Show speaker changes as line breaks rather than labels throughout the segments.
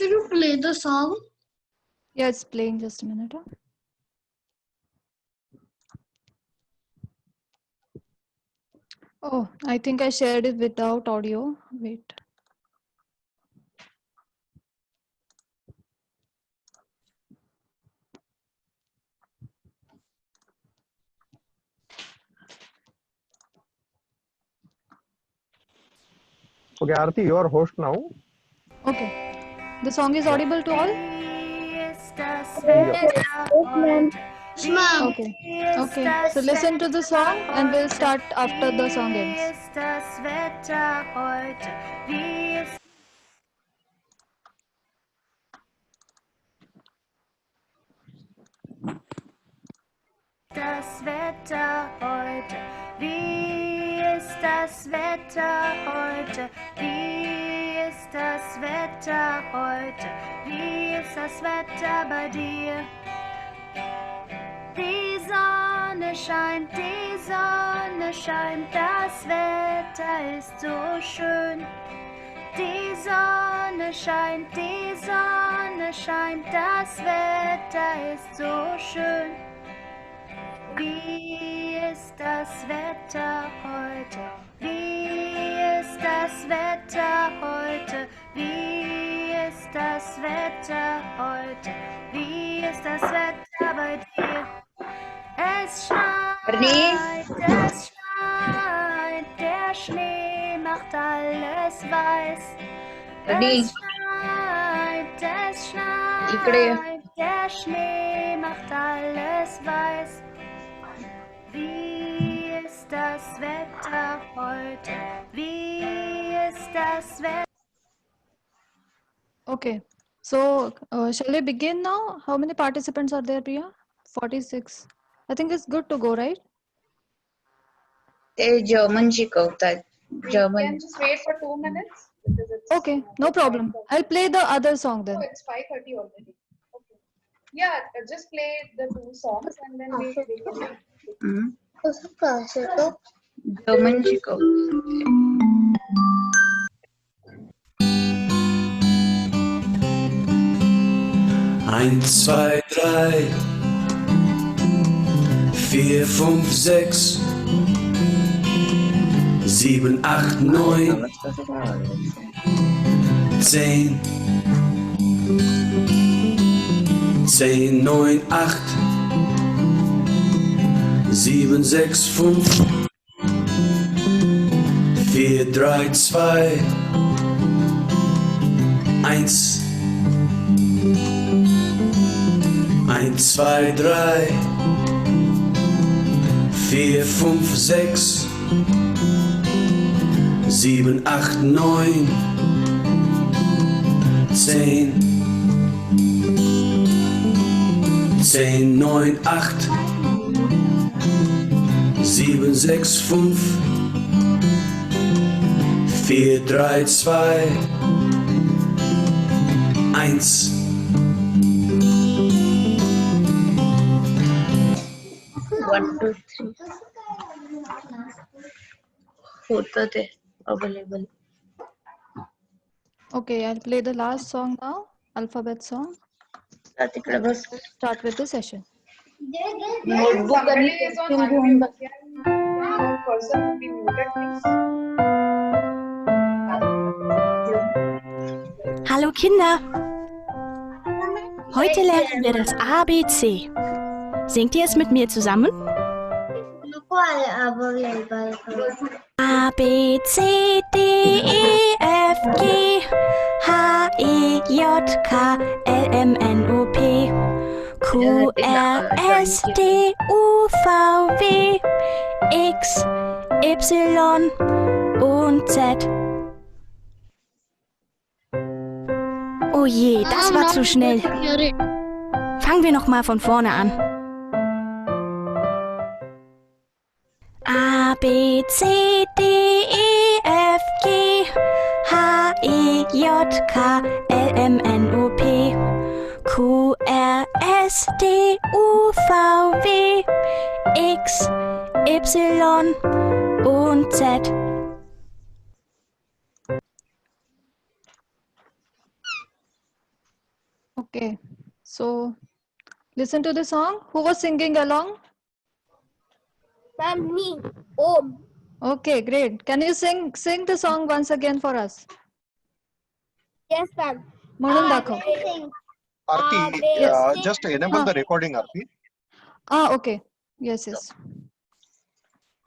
Can you play the song?
Yeah, it's playing. Just a minute. Oh, I think I shared it without audio. Wait.
Okay, Aarti, you are host now.
Okay. The song is audible to all?
Yes, ma'am.
Okay. Okay. So listen to the song and we'll start after the song ends.
Das Wetter heute? Wie ist das Wetter heute? Wie ist das Wetter heute? Wie ist das Wetter bei dir? Die Sonne scheint, das Wetter ist so schön. Die Sonne scheint, das Wetter ist so schön. Wie ist das Wetter heute? Wie ist das Wetter heute? Wie ist das Wetter heute? Wie ist das Wetter bei dir? Es schneit, der Schnee macht alles weiß. Es schneit, der Schnee macht alles weiß. Wie ist das Wetter heute? Wie ist das Wetter?
Okay. So shall I begin now? How many participants are there, Priya? 46. I think it's good to go, right?
ते German शिकवतात.
We
German.
can just wait for 2 minutes. Because it's
Okay, no problem. I'll play the other song then.
Oh, it's 5:30 already. Okay. Yeah, just play the 2 songs and then we begin.
German शिकवतात.
1, 2, 3, 4, 5, 6, 7, 8, 9, 10, 10, 9, 8, 7, 6, 5, 4, 3, 2, 1. 1, 2, 3, 4, 5, 6, 7, 8, 9, 10, 10, 9, 8, 7, 6, 5, 4, 3, 2, 1.
One, two, three. होतं ते available.
Okay, I'll play the last song now, alphabet song.
तिकडे बस.
Start with the session.
Notebook
Somebody
आणि
is on
pencil घेऊन
unmute.
बस.
Can that person be muted, please?
Hallo Kinder! Heute lernen wir das ABC. Singt ihr es mit mir zusammen? A, B, C, D, E, F, G, H, E, J, K, L, M, N, O, P, Q, R, S, T, U, V, W, X, Y und Z. Oh je, das war zu schnell. Fangen wir noch mal von vorne an. A, B, C, D, E, F, G, H, E, J, K, L, M, N, O, P, Q, R, S, T, U, V, W, X, Y und Z.
Okay. So listen to the song. Who was singing along?
Ma'am, me. Om.
Okay, great. Can you sing the song once again for us?
Yes, ma'am.
म्हणून दाखव.
Aarti,
Yes.
just enable the recording, Aarti.
Okay. Yes, yes.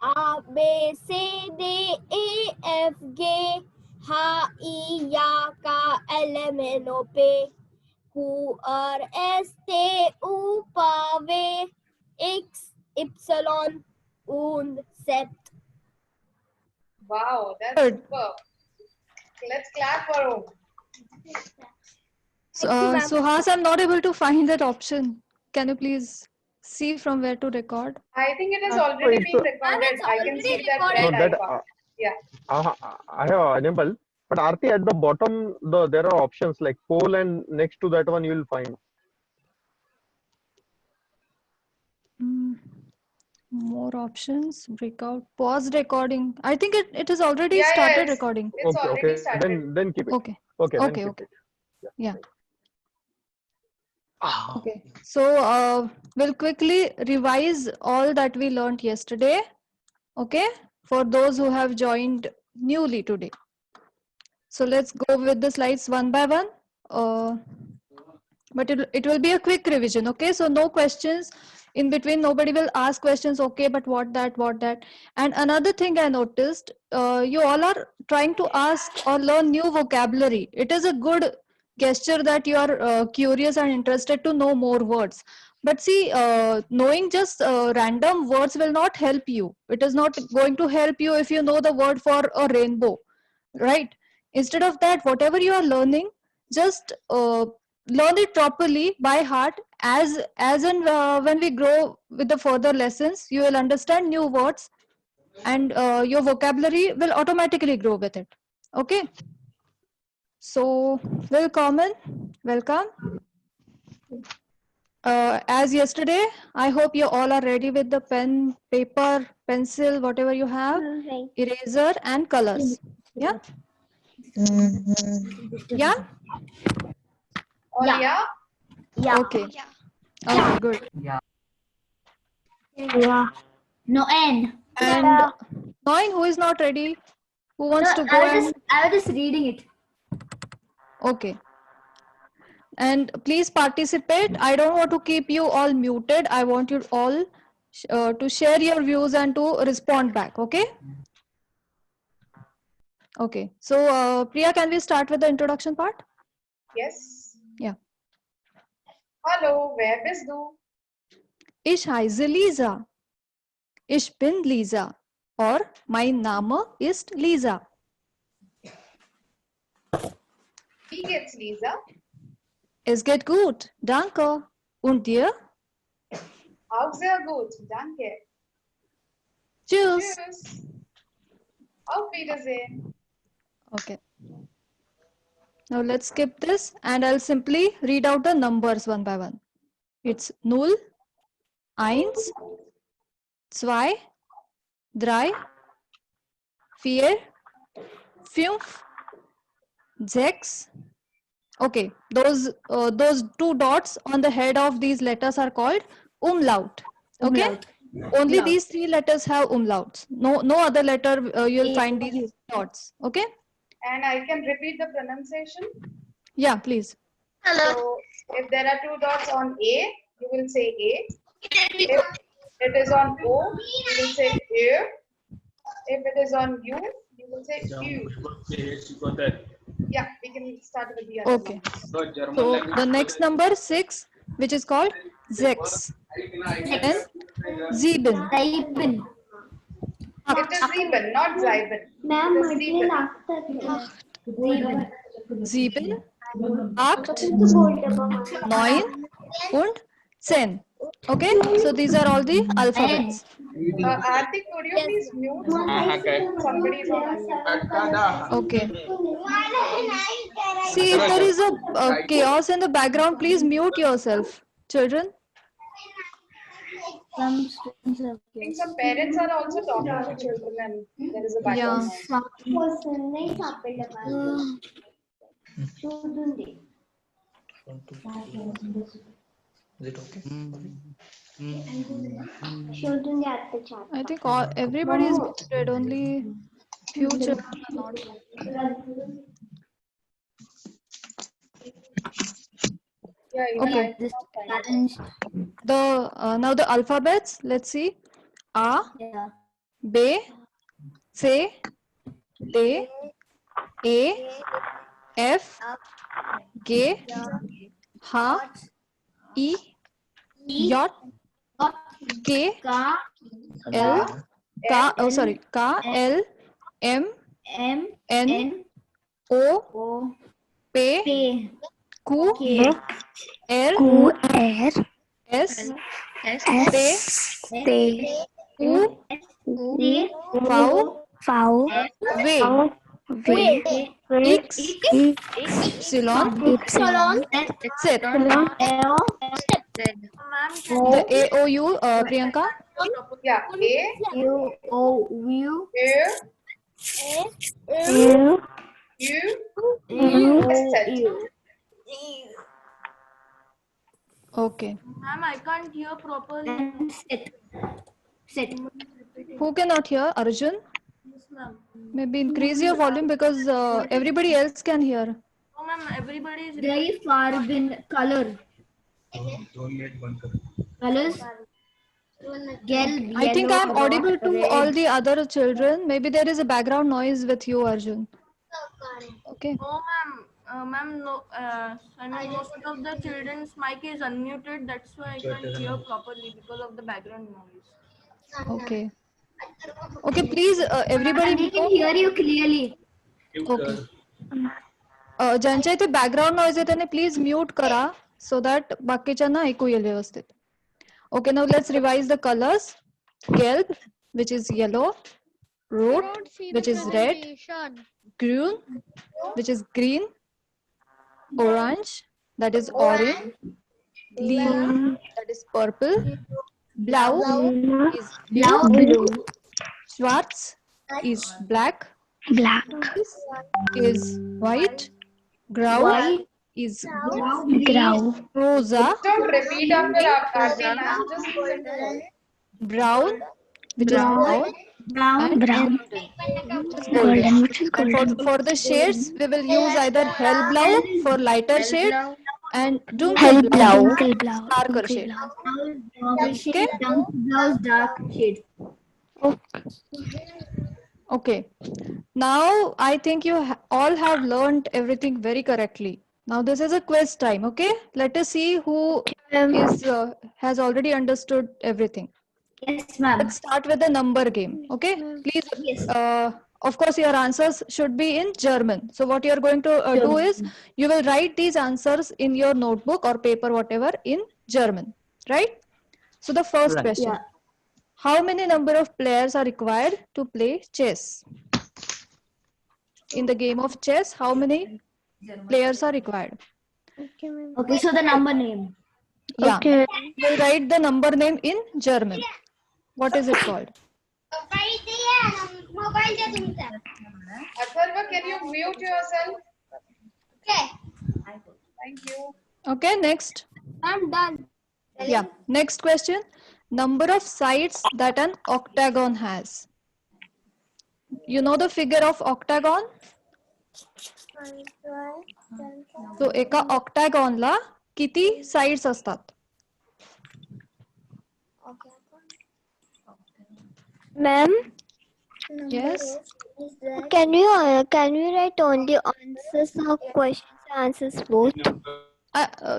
A, B, C, D, E, F, G, H, I, Ya, K, L, M, N, O, P, Q, R, S, T, U, V, X, Y, und Z.
Wow, that's
Good.
super. Let's clap for Om.
So,
Thank you, ma'am.
Suhas, I'm not able to find that option. Can you please see from where to record?
I think it is
Uh,
already
it's,
being
uh,
recorded.
it's
I can
already
see that
recorded.
red
No, that
icon. Yeah.
I have enabled. But Aarti, at the bottom, there are options like poll, and next to that one you will find.
More options, breakout, pause recording. I think it has already
Yeah,
started
yes.
recording.
It's already
Okay.
started.
Then keep it.
Okay.
Okay. Then
Okay,
keep
okay.
it.
Yeah. Okay. So we'll quickly revise all that we learned yesterday. Okay. For those who have joined newly today. So let's go with the slides one by one. But it will be a quick revision. Okay. So no questions in between. Nobody will ask questions. Okay. But what that. And another thing I noticed, you all are trying to ask or learn new vocabulary. It is a good gesture that you are curious and interested to know more words. But see, knowing just random words will not help you. It is not going to help you if you know the word for a rainbow, right? Instead of that, whatever you are learning, just learn it properly by heart. As and when we grow with the further lessons, you will understand new words, and your vocabulary will automatically grow with it. Okay. So, welcome. As yesterday, I hope you all are ready with the pen, paper, pencil, whatever you have, eraser and colors. Yeah? Yeah?
Oh, yeah.
Okay. Okay, good.
No N.
And knowing who is not ready, who wants to go and...
I was just reading it.
Okay. And please participate. I don't want to keep you all muted. I want you all to share your views and to respond back. Okay? Okay. So, Priya, can we start with the introduction part?
Yes.
Yeah.
Hallo, wer bist du?
Ich heiße Lisa. Ich bin Lisa. Or mein Name ist Lisa.
Wie geht's, Lisa?
Es geht gut. Danke. Und dir?
Auch sehr gut, danke.
Tschüss.
Tschüss. Auf Wiedersehen.
Okay. Now let's skip this and I'll simply read out the numbers one by one. It's 0, 1, 2, 3, 4, 5, 6. Okay, those two dots on the head of these letters are called umlaut. Okay, only these three letters have umlauts. No other letter you'll find these dots. Okay.
And I can repeat the pronunciation.
Yeah, please.
So if there are two dots on A, you will say A. If it is on O, you will say E. If it is on U, you will say U. Yeah, we can start with the other
Okay. So the next number 6, which is called Zex. And Sieben.
Sieben.
It is Sieben, not Zeiben.
Ma'am,
It is Sieben.
Sieben, 8, 9 und 10. Okay, so these are all the alphabets.
Aarti, could you please mute? Somebody is on unmute.
Okay. See, if there is a chaos in the background, please mute yourself, children.
Some students have
I think some parents are also talking to children and there is a background noise.
Shouldn't get the chat.
I think everybody is muted, only few children are not.
Yeah,
Okay.
This challenge.
The now the alphabets. Let's see. A,
Yeah.
B, C, D, A, F, G, H, I, J, K,
K,
L, K. Oh, sorry. K, L, M,
M,
N,
N,
O,
O,
P,
P,
Q,
K,
R,
Q R
S,
S
T,
S T
U,
V,
V,
V
W,
V
X,
X
Epsilon,
Epsilon
Z.
L,
Z
The A, O, U, Priyanka.
yeah. A,
U, O, U,
U
U,
U,
Z.
U.
Okay.
Ma'am, I can't hear properly.
And sit.
Who cannot hear? Arjun?
Yes, ma'am.
Maybe increase your volume because everybody else can hear.
No, ma'am, everybody is
Very far bin color. Colors.
I think I'm audible to all the other children. Maybe there is a background noise with you, Arjun. Okay.
No, ma'am, no. I mean, most of the children's mic is unmuted. That's why I can't hear properly because of the background noise.
Okay. Okay, please, everybody
We can
mute.
hear you clearly.
Okay. ज्यांच्या इथे background noise आहे त्याने please mute करा so that बाकीच्यांना ऐकू येईल व्यवस्थित. Okay, now let's revise the colors. Gelb, which is yellow. Rot, which is red. Grün, which is green. Orange, that is orange. Lila, that is purple. Blau is blue. Schwarz is black. Is white. Grau is
Grau
rosa.
Don't repeat after Aarti, ma'am. Just listen to her.
Brown, which is brown. And
Brown
which is
Golden which is
And
golden
for the shades, we will use either hellblau for lighter shade and
Hellblau
dunkelblau, darker shade.
Okay. Blouse dark shade.
Okay. Now I think you all have learned everything very correctly. Now this is a quiz time. Okay. Let us see who is has already understood everything.
Yes, ma'am.
Let's start with the number game. Okay. Please.
Yes.
Of course, your answers should be in German. So what you are going to do is you will write these answers in your notebook or paper, whatever, in German, right? So the first question, how many number of players are required to play chess? In the game of chess, how many players are required?
Okay, so the number name.
Yeah,
Okay.
we'll write the number name in German. What is it called?
Atharva, can you mute yourself? Okay. Thank you.
Okay, next.
I'm done.
Yeah, next question. Number of sides that an octagon has. You know the figure of octagon? So एका octagon ला किती sides असतात?
Ma'am,
Yes.
can you write only answers of questions and answers both?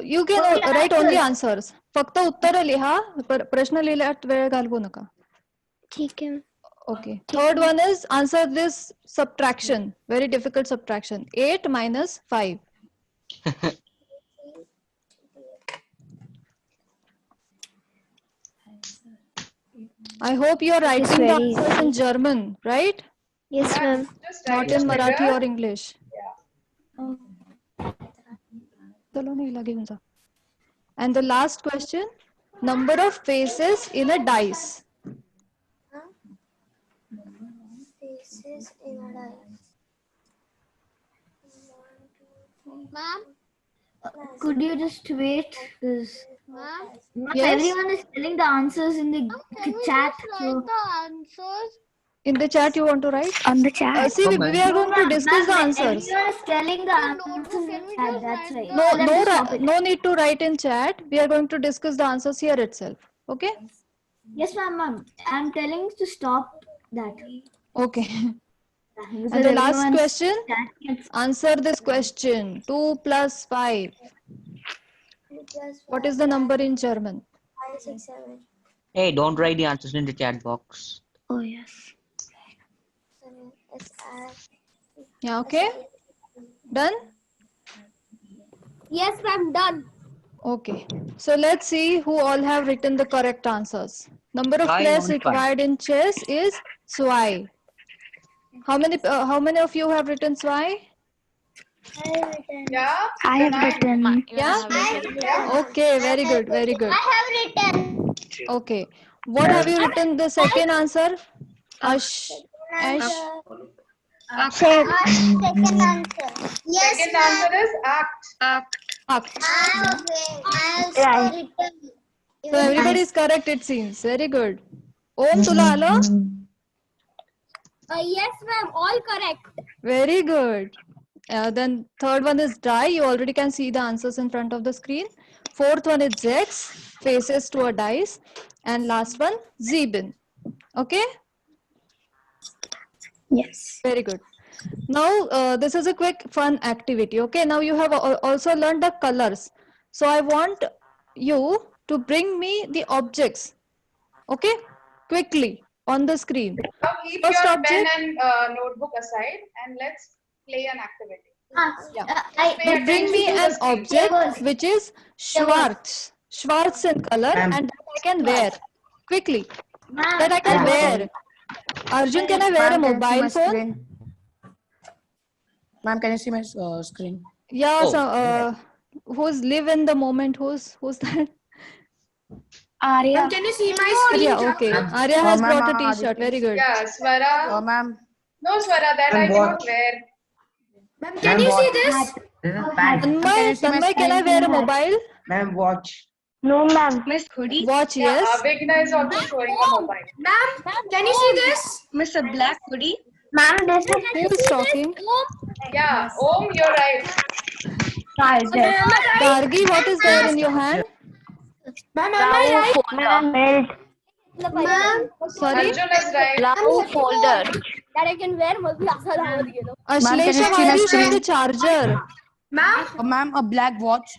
You can write only answers. फक्त उत्तर लिहा, प्रश्न लिहिल्यात वेळ घालवू नका.
ठीक है.
Okay. Third one is answer this subtraction. Very difficult subtraction. 8 minus 5. I hope you are writing the answers in German, right?
Yes, ma'am.
Not in Marathi or English. And the last question, number of faces in a dice.
Ma'am,
Could you just wait? Because
Yes.
everyone is telling the answers in the chat. So
In the chat, you want to write?
On the chat.
See, we are going to discuss the answers.
everyone is telling the answers in the chat. That's right.
No,
Tell them to stop it.
no need to write in chat. We are going to discuss the answers here itself. Okay?
Yes, ma'am. I'm telling to stop that.
Okay.
Because
And the last
everyone's
question,
chat gets-
answer this question. 2 plus 5. What is the number in German?
5, 6, 7,
Hey, don't write the answers in the chat box.
Oh, yes.
7, S, R.
Yeah, okay? Done?
Yes, ma'am, done.
Okay. So let's see who all have written the correct answers. Number of
Zwei
players
und
required in chess is zwei. How many of you have written zwei?
Yeah.
I have written.
Yeah? Okay, very good, very good.
I have written.
Okay. What have you written the second answer? Ash. Ash.
Second answer. Yes,
Second answer is act.
Ak.
I have written.
So everybody is correct, it seems. Very good. Om Tula alo?
Yes, ma'am, all correct.
Very good. Then third one is die. You already can see the answers in front of the screen. Fourth one is Zex, faces to a dice. And last one, Zebin. Okay?
Yes.
Very good. Now, this is a quick fun activity. Okay, now you have also learned the colors. So I want you to bring me the objects. Okay, quickly on the screen.
Now keep
First
your
object.
pen and notebook aside and let's play an activity.
Now bring me an object which is Schwarz. Schwarz in color and that I can wear. Quickly. That I can wear. Arjun, can I wear a mobile phone?
Ma'am, can you see my screen?
Yeah,
Oh,
so who's live in the moment? Who's that?
Arya.
Can you see my screen?
Arya, okay. Arya has
ma'am,
brought a t-shirt. Very good.
Yeah, Swara.
Ma'am.
No, Swara, that I cannot wear.
Ma'am, can you see this?
Tanmay, can I wear a mobile?
Ma'am, watch.
No, ma'am.
Watch, yes.
Avigna is also showing a mobile.
Ma'am, can you see this?
Mr. Black hoodie.
Ma'am, this is
Who is talking?
Yeah, Om, you're right.
Gargi, what is there in your hand?
Ma'am, am I right?
ma'am, belt.
Ma'am,
Sorry?
Arjun is right.
that I can wear. Must be asal hawad ye lo.
Ashlesha, why are you showing the charger?
Ma'am,
Ma'am, a black watch.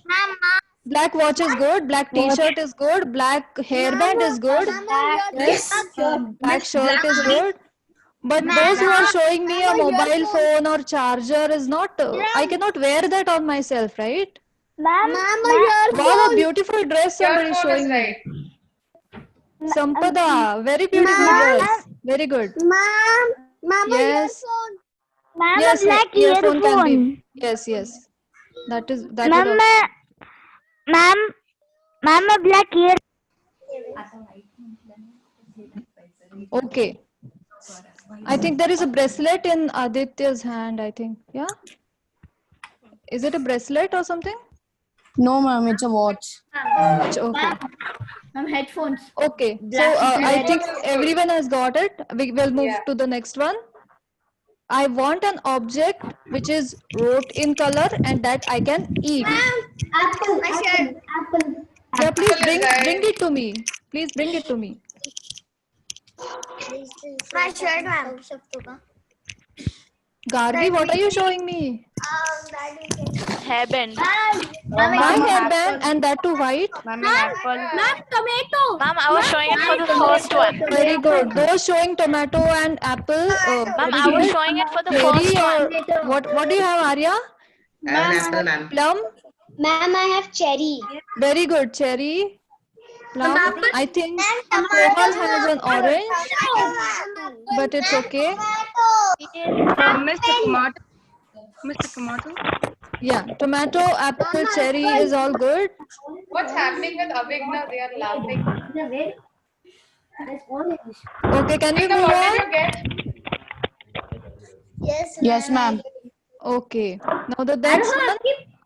Black watch is good. Black t-shirt is good. Black hairband is good. Yes. Black shirt is good. But those who are showing me a mobile phone or charger is not, I cannot wear that on myself, right?
Ma'am,
Wow, a beautiful dress somebody
Your
is
phone is
showing me.
right.
Sampada, very beautiful dress. Very good.
Ma'am,
Yes.
ma'am,
Yes,
a black
earphone can be.
earphone.
Yes, yes. That is
Ma'am,
would also.
ma'am, a black ear.
Okay. I think there is a bracelet in Aditya's hand, I think. Yeah? Is it a bracelet or something?
No, ma'am, it's a watch.
Okay.
Ma'am, headphones.
Okay. So I think everyone has got it. We will move to the next one. I want an object which is wrote in color and that I can eat.
Apple. I said apple.
Yeah, please
Apple is right.
bring it to me. Please bring it to me.
My shirt, ma'am.
Gargi, what are you showing me?
Hairband.
My hairband and that too white.
Ma'am, an apple.
Ma'am, tomato.
Ma'am, I was showing it for the first one.
Very good. Those showing tomato and apple.
Ma'am, I was showing it for the
Cherry
first
or
one.
what do you have, Arya? Plum.
Ma'am, I have cherry.
Very good. Cherry. Plum. I think Komal has an orange, but it's okay.
Mr. Tomato. Mr. Tomato.
Yeah, tomato, apple, cherry is all good.
What's happening with Avigna? They are laughing.
Okay, can we
Avigna,
move
what
on?
did you get?
Yes.
Yes, ma'am.
Okay. Now the next one,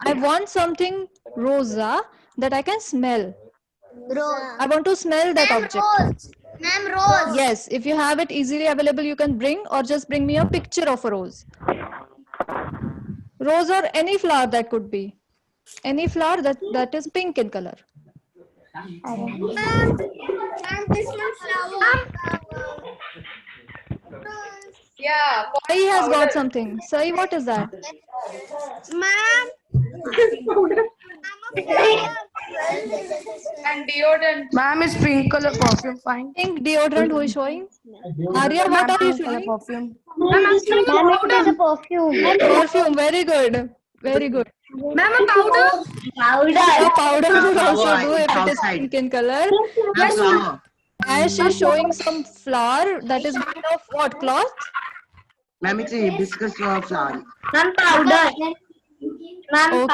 I want something Rosa, that I can smell.
Rose.
I want to smell that object.
Rose. Ma'am, rose.
Yes, if you have it easily available, you can bring, or just bring me a picture of a rose. Rose or any flower that could be. Any flower that is pink in color.
Ma'am, this one flower.
Yeah.
Sai has
powder.
got something. Sai, what is that?
Ma'am.
And deodorant.
Ma'am, is pink color perfume fine?
Pink deodorant who is showing? Arya, what are you
Pink color
showing?
perfume.
Ma'am, it is a perfume.
Perfume, very good. Very good.
Ma'am, a powder.
The powder would also do if it is pink in color. Ash is showing some flower that is made of what cloth?
Ma'am, it's a hibiscus flower.
Ma'am, powder. Ma'am,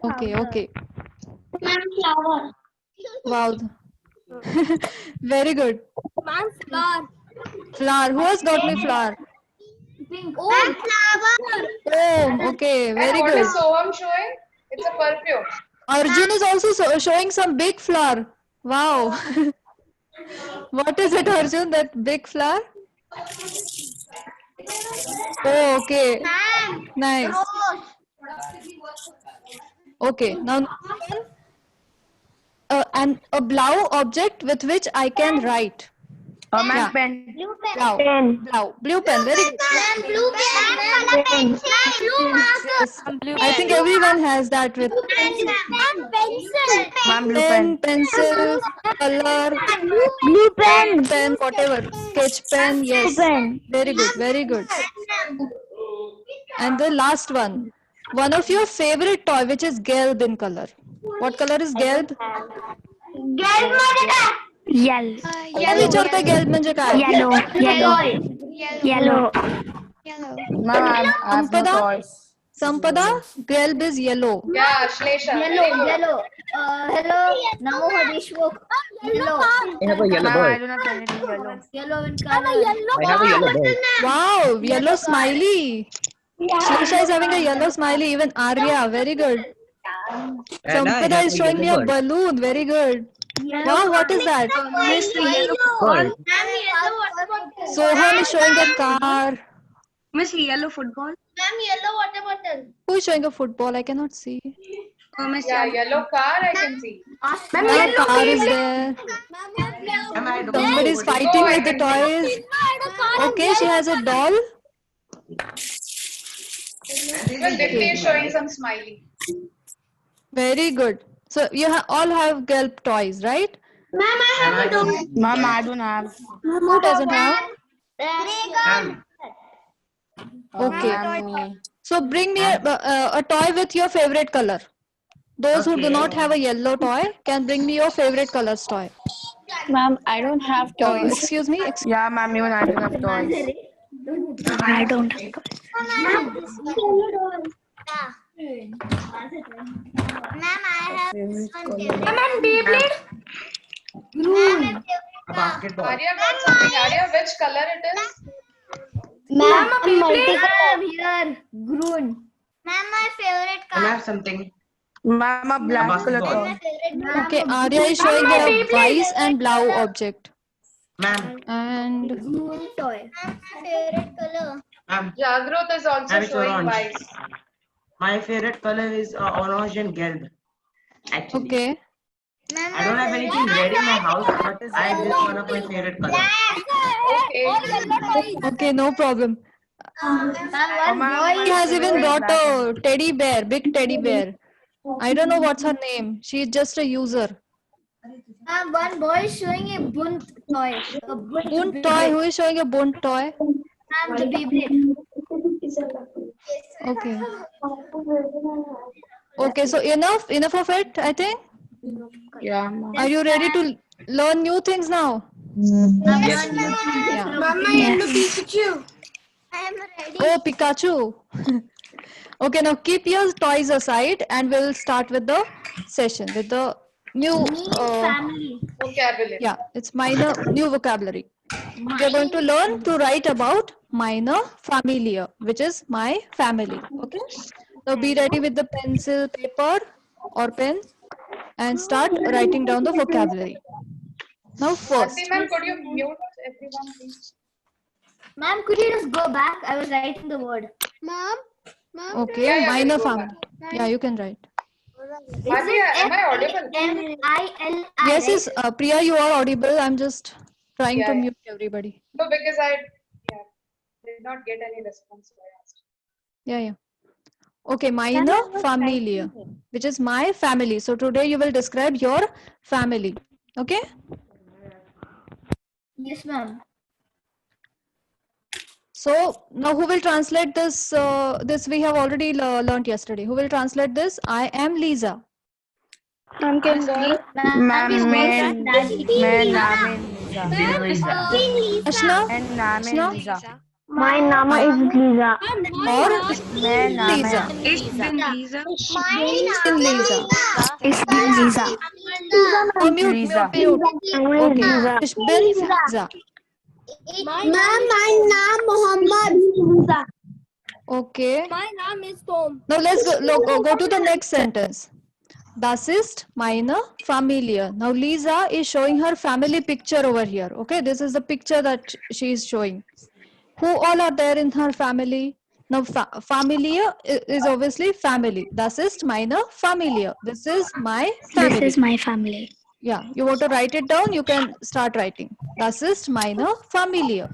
Okay. Okay.
Ma'am, flower.
Wow. Very good.
Ma'am, flower.
Flower. Who has got me flower?
Pink. Ma'am, flower.
Oh, okay.
And
Very
what
good.
is Soham showing? It's a perfume.
Arjun is also showing some big flower. Wow. What is it, Arjun? That big flower? Oh, okay.
Ma'am,
Nice.
rose.
Okay. Now, and a blau object with which I can write.
Ma'am,
Yeah.
pen.
Blue pen.
Blau. Blue pen. Very good.
Ma'am, blue pen. Ma'am, color pencil. Blue marker.
Yes. I think everyone has that with
Ma'am, pencil.
Ma'am, blue
pen,
pen.
pencil, color,
Blue pen.
pen, whatever. Sketch pen. Yes. Very good. Very good. And the last one. One of your favorite toy, which is gelb in color. What color is gelb?
Yellow.
कोण विचारतंय gelb म्हणजे काय?
Yellow. Yellow.
Ma'am, I have no
Sampada?
toys.
Sampada, gelb is yellow.
Yeah, Shlesha.
Yellow. Hello. Namo Hadishwok. Yellow.
I have a yellow
Ma'am, I
bird.
do not have anything yellow.
Yellow in color.
I have a yellow bird.
Wow, yellow smiley. Shlesha is having a yellow smiley. Even Arya, very good. Sampada is showing me a balloon. Very good. Wow, what is that?
Bird.
Soham is showing a car.
Miss, yellow football.
Ma'am, yellow water bottle.
Who is showing a football? I cannot see.
Miss,
Yeah, yellow car I can see.
A car is there.
Ma'am, I don't
Somebody is fighting with the toys. Okay, she has a doll.
Even Dipti is showing some smiley.
Very good. So you all have gelb toys, right?
Ma'am, I have a dog.
Ma'am, I don't have.
Who doesn't have?
Ma'am,
Okay.
Ma'am, me.
So bring me a toy with your favorite color. Those who do not have a yellow toy can bring me your favorite colors toy.
Ma'am, I don't have toys.
Excuse me.
Yeah, ma'am, even I don't have toys.
I don't have toys.
Ma'am, I have this one favorite.
Ma'am, Beyblade.
Ma'am,
a basketball.
Arya got something. Arya, which color it is?
Ma'am, multicolor.
Ma'am, here. Green. Ma'am, my favorite
Can I
color.
have something?
Ma'am, a black color
basketball.
toy.
Okay, Arya is showing a vice and blau object.
Ma'am,
And
Green toy. Ma'am, my favorite color.
ma'am,
Jagrut is also
Ma'am, it's
showing
orange.
vice.
my favorite color is orange and gelb. Actually,
okay.
Ma'am,
I don't have anything red in my house, but I this one of my favorite colors.
Okay.
Okay, no problem.
Ma'am, one
She has even brought a teddy bear, big teddy bear. I don't know what's her name. She's just a user.
one boy is showing a bunt toy. A
Bunt toy. Who is showing a bunt toy?
Ma'am, the Beyblade.
Okay. Okay, so enough of it, I think.
Yeah, ma'am.
Are you ready to learn new things now?
Yes.
Yeah.
Mama, yellow Pikachu.
I am ready.
Oh, Pikachu. Okay, now keep your toys aside and we'll start with the session with the new
Family.
Vocabulary.
yeah, it's minor new vocabulary. We are going to learn to write about minor familiar, which is my family. Okay, so be ready with the pencil, paper, or pen and start writing down the vocabulary. Now first,
Aarti ma'am, could you mute everyone, please?
Ma'am, could you just go back? I was writing the word.
okay,
Yeah,
minor
we'll go
family. Yeah, you can write.
Aarti, am I audible?
M-I-L-I,
Yes,
right?
yes, Priya, you are audible. I'm just trying to
Yeah.
mute everybody.
No, because I did not get any response. So I asked.
Yeah. Okay, minor familia, which is my family. So today you will describe your family. Okay.
Yes, ma'am.
So now who will translate this? This we have already learned yesterday. Who will translate this? I am Lisa.
Ma'am,
Ashna?
My name is Lisa.
Or Lisa?
Lisa.
In Lisa.
Lisa.
Oh, mute. Okay. Ishbin Lisa.
My name
Muhammad.
Okay.
My name is Tom.
Now let's go to the next sentence. Das ist meine Familie. Now Lisa is showing her family picture over here. Okay, this is the picture that she is showing. Who all are there in her family? Now Familie is obviously family. Das ist meine Familie. This is my family.
This is my family.
Yeah, you want to write it down? You can start writing. Das ist meine Familie.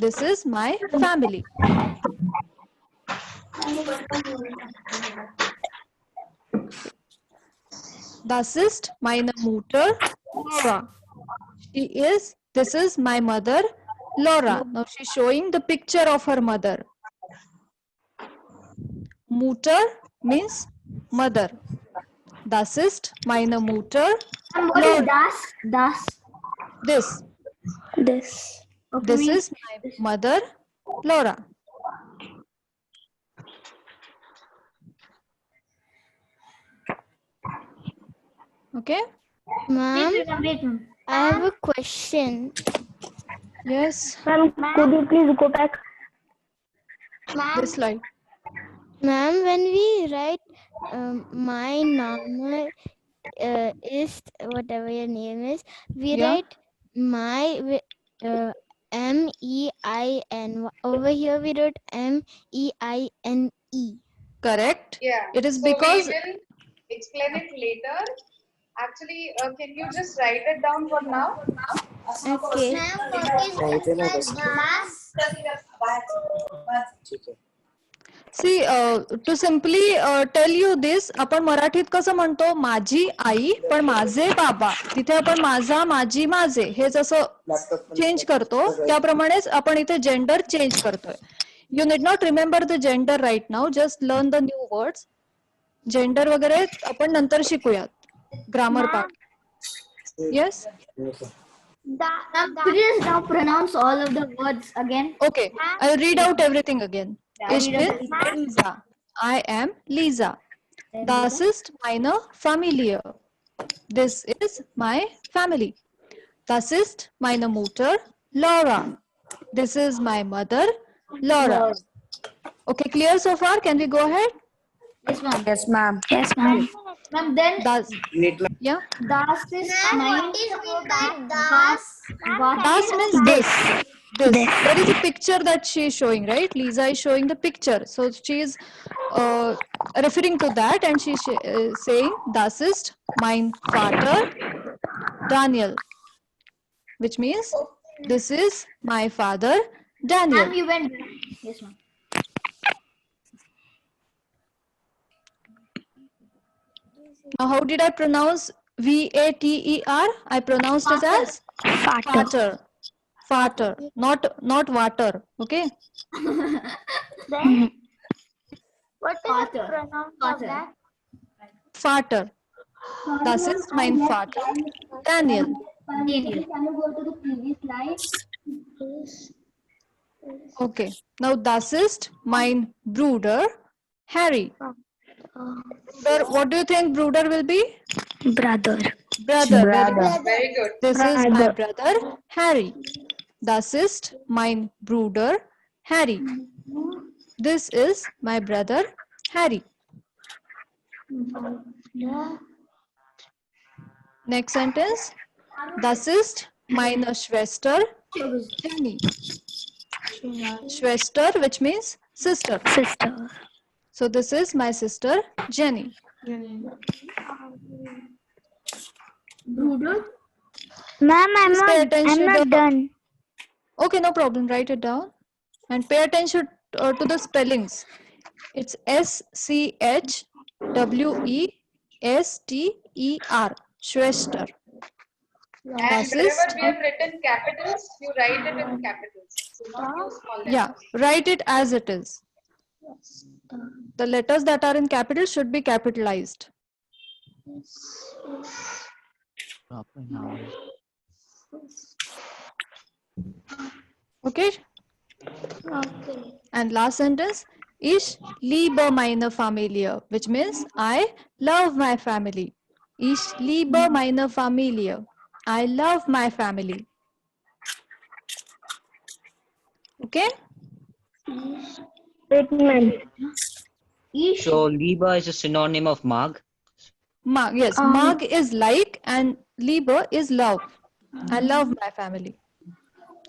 This is my family. Das ist meine Mutter, Laura. This is my mother, Laura. Now she's showing the picture of her mother. Mutter means mother. Das ist meine Mutter,
And what is
Laura.
das?
This.
Okay,
This is my mother, Laura. Okay.
Ma'am,
wait, ma'am.
I have a question.
Yes.
Ma'am, could you please go back?
This slide.
Ma'am, when we write my name is whatever your name is, we
Yeah.
write my MEIN. Over here we wrote MEINE.
Correct.
Yeah.
It is
So
because
we will explain it later. Actually, can you just write it down for now?
Okay.
see to simply tell you this, आपण मराठीत कसं म्हणतो माझी आई पण माझे बाबा, तिथे आपण माझा माझी माझे हे जसं चेंज करतो त्याप्रमाणेच आपण इथे जेंडर चेंज करतोय. You need not remember the gender right now, just learn the new words. Gender वगैरे आपण नंतर शिकूयात grammar part. Yes.
Could you just now pronounce all of the words again?
Okay, I'll read out everything again. Ich bin Lisa. I am Lisa. Das ist meine Familie. This is my family. Das ist meine Mutter, Laura. This is my mother, Laura. Okay, clear so far? Can we go ahead?
Yes, ma'am.
Yes, ma'am.
Yes, ma'am.
Ma'am, then
Das. Yeah.
das is mine.
Das means this. This. There is a picture that she is showing, right? Lisa is showing the picture. So she is referring to that and she is saying, Das ist mein Vater, Daniel. Which means, this is my father, Daniel.
Ma'am, you went. Yes, ma'am.
Now, how did I pronounce V-A-T-E-R? I pronounced it as Vater. Vater, not water. Okay.
Then what is the pronoun of that?
Vater. Das ist mein Vater, Daniel.
Daniel. Can you go to the previous slide?
Okay. Now, das ist mein Bruder, Harry. Bruder, what do you think Bruder will be?
Brother.
Brother.
Very good.
This is my brother, Harry. Das ist mein Bruder, Harry. This is my brother, Harry. Next sentence. Das ist meine Schwester Jenny. Schwester, which means sister.
Sister.
So this is my sister Jenny.
Bruder.
Ma'am, I'm
Just pay
not,
attention
I'm
to
not done.
Okay, no problem. Write it down and pay attention to the spellings. It's Schwester. Schwester.
And
Das
wherever
ist,
we have written capitals, you write it in capitals. Do not use small letters.
yeah, write it as it is. The letters that are in capital should be capitalized. Okay?
Okay.
And last sentence. Ich liebe meine Familie, which means I love my family. Ich liebe meine Familie. I love my family. Okay?
So Liebe is a synonym of Mag.
Mag, yes. Mag is like and Liebe is love. I love my family.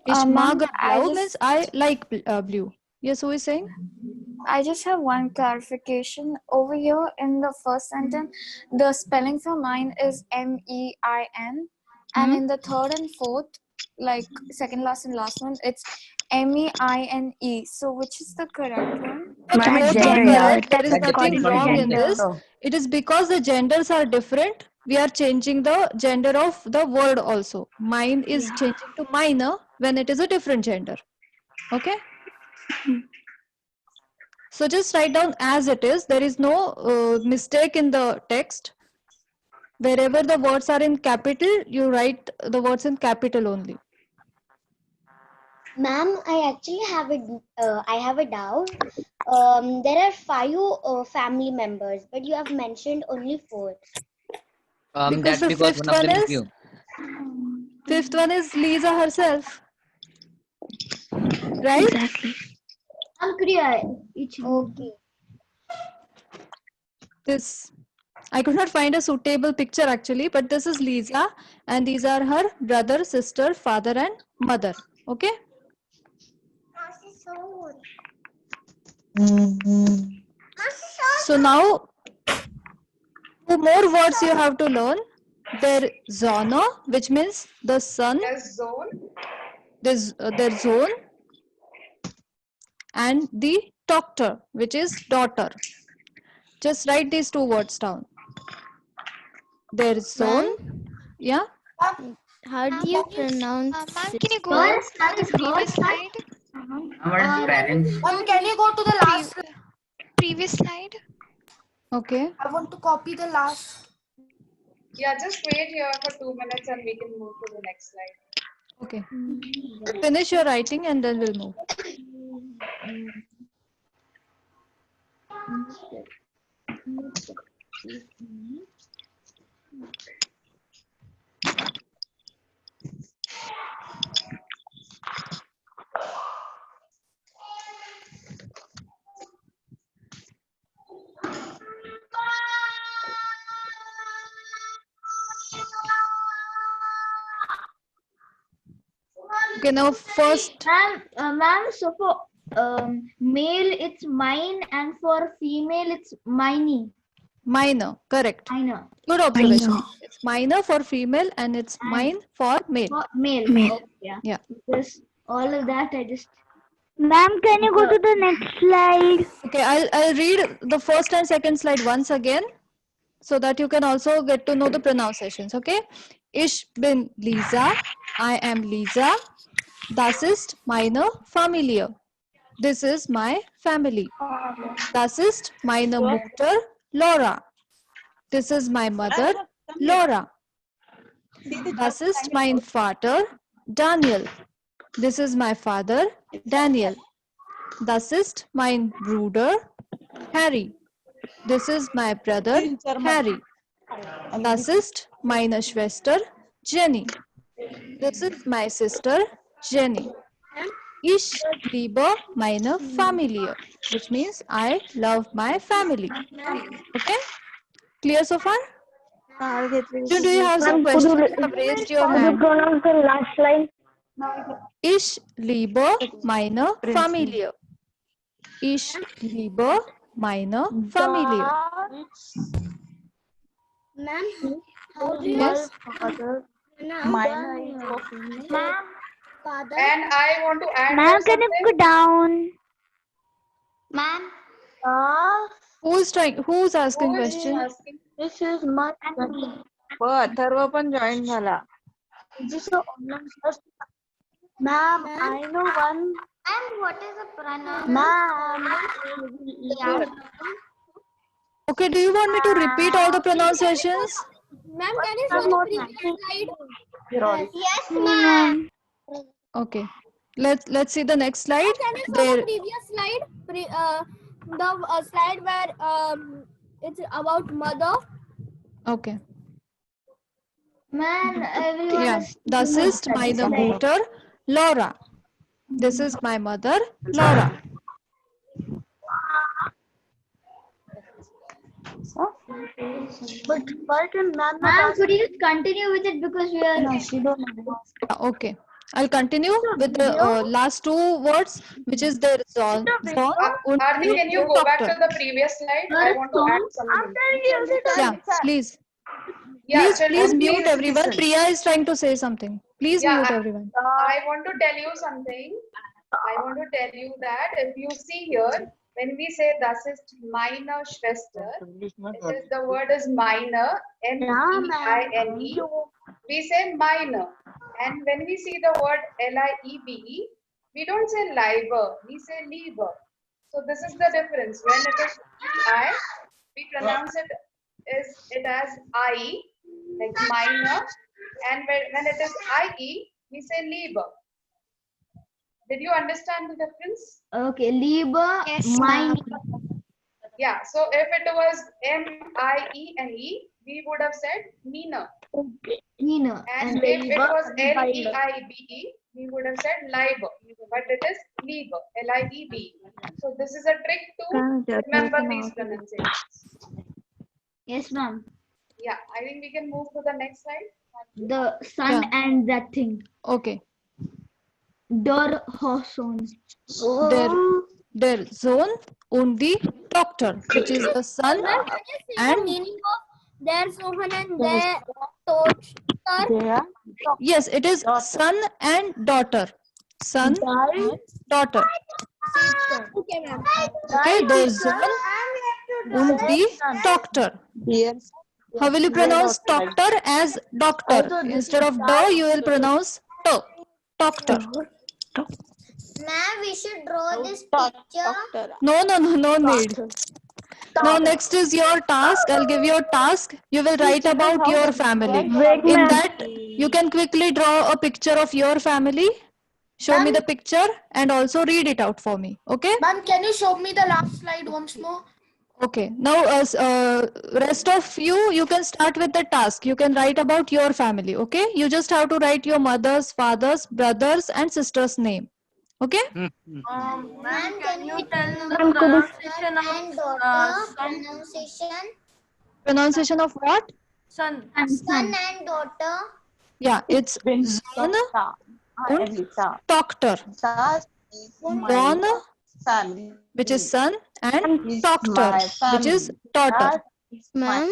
Ich mag blau means I like blue. Yes, who is saying?
I just have one clarification. Over here in the first sentence, the spelling for mine is MEIN. And in the third and fourth, like second last and last one, it's MEINE. So which is the correct one?
Both are correct. There is nothing wrong in
gender.
this. It is because the genders are different. We are changing the gender of the word also. Mine is changing to minor when it is a different gender. Okay? So just write down as it is. There is no mistake in the text. Wherever the words are in capital, you write the words in capital only.
Ma'am, I actually have a doubt. There are 5 family members, but you have mentioned only 4.
Because
That's
the
because
fifth
one of
one
them is
is
new.
fifth one is Lisa herself. Right?
Exactly.
Okay.
This I could not find a suitable picture actually, but this is Lisa and these are her brother, sister, father and mother. Okay? So now 2 more words you have to learn. Der Sonne, which means the sun. Their zone. And the doctor, which is daughter. Just write these 2 words down. Their zone. Yeah.
How do you pronounce
Ma'am, can you go to the previous slide?
Parents.
Ma'am, can you go to the last?
Previous slide.
Okay.
I want to copy the last.
Yeah, just wait here for 2 minutes and we can move to the next slide.
Okay. Finish your writing and then we'll move. Okay, now first.
Ma'am, so for male it's mine and for female it's miney.
Minor, correct.
Minor.
Good observation. It's minor for female and it's mine for male.
For male.
Male.
Okay, yeah.
Yeah.
Because all of that I just.
Ma'am, can you go to the next slide?
Okay, I'll read the first and second slide once again so that you can also get to know the pronunciations. Okay. Ich bin Lisa. I am Lisa. Das ist meine Familie. This is my family. Das ist meine Mutter, Laura. This is my mother, Laura. Das ist mein Vater, Daniel. This is my father, Daniel. Das ist mein Bruder, Harry. This is my brother, Harry. Das ist meine Schwester, Jenny. This is my sister, Jenny. Ich liebe meine Familie, which means I love my family. Okay? Clear so far? Do you have some questions? You have raised your hand.
pronounce the last line?
Ich liebe meine Familie. Ich liebe meine Familie.
Ma'am, how do
Yes.
father?
And I want to add
Ma'am, can you
something.
go down?
Ma'am,
Who's asking
Who is
question?
asking?
This is my
Atharva पण join झाला.
This is online class. Ma'am, I know one.
and what is the pronoun?
Ma'am.
Okay, do you want me to repeat all the pronunciations?
Ma'am, can you show the previous slide?
Yes, ma'am.
Okay. Let's see the next slide.
Can you show
There.
the previous slide? The slide where it's about mother.
Okay.
Man, everyone
Yeah.
is
Das ist meine Mutter, Laura. This is my mother, Laura.
But ma'am, could you just continue with it because we are. No, she don't know.
Okay. I'll continue with the last two words, which is there Zon und
Aarti, can you go back to
doctor.
the previous slide? I want to add something.
Yeah, please.
Yeah,
Please
children,
mute
please
everyone.
listen.
Priya is trying to say something. Please
Yeah,
mute everyone.
I want to tell you something. I want to tell you that if you see here, when we say das ist meine Schwester, it is the word is meine, M-E-I-N-E. We say meine. And when we see the word L-I-E-B-E, we don't say Liebe, we say Liebe. So this is the difference. When it is I, we pronounce it as I, like meine. And when it is I-E, we say Liebe. Did you understand the difference?
Okay, Liebe, mine.
Yeah, so if it was M-I-E-N-E, we would have said Mina.
Nina.
And if it was L-E-I-B-E, we would have said Liebe. But it is Liebe, L-I-E-B. So this is a trick to remember these pronunciations.
Yes, ma'am.
Yeah, I think we can move to the next slide.
The sun and that thing.
Okay.
Der Hoson.
Der Sohn und die Tochter, which is the son
Ma'am, can you see the
and
meaning of their Sohan and their daughter?
yes, it is son and daughter. Son and daughter.
Okay, ma'am.
Okay, der Sohn und die Tochter. How will you pronounce doctor as doctor? Instead of do, you will pronounce to. Doctor.
Ma'am, we should draw this picture.
No need. Now next is your task. I'll give you a task. You will write about your family. In that, you can quickly draw a picture of your family. Show me the picture and also read it out for me. Okay?
Ma'am, can you show me the last slide once more?
Okay. Now, rest of you can start with the task. You can write about your family. Okay? You just have to write your mother's, father's, brothers, and sister's name. Okay?
Ma'am, can you tell the pronunciation of son?
Pronunciation of what?
Son.
Son and daughter.
Yeah, it's Zon und Tochter. Zon, which is son, and Tochter, which is daughter.
Ma'am,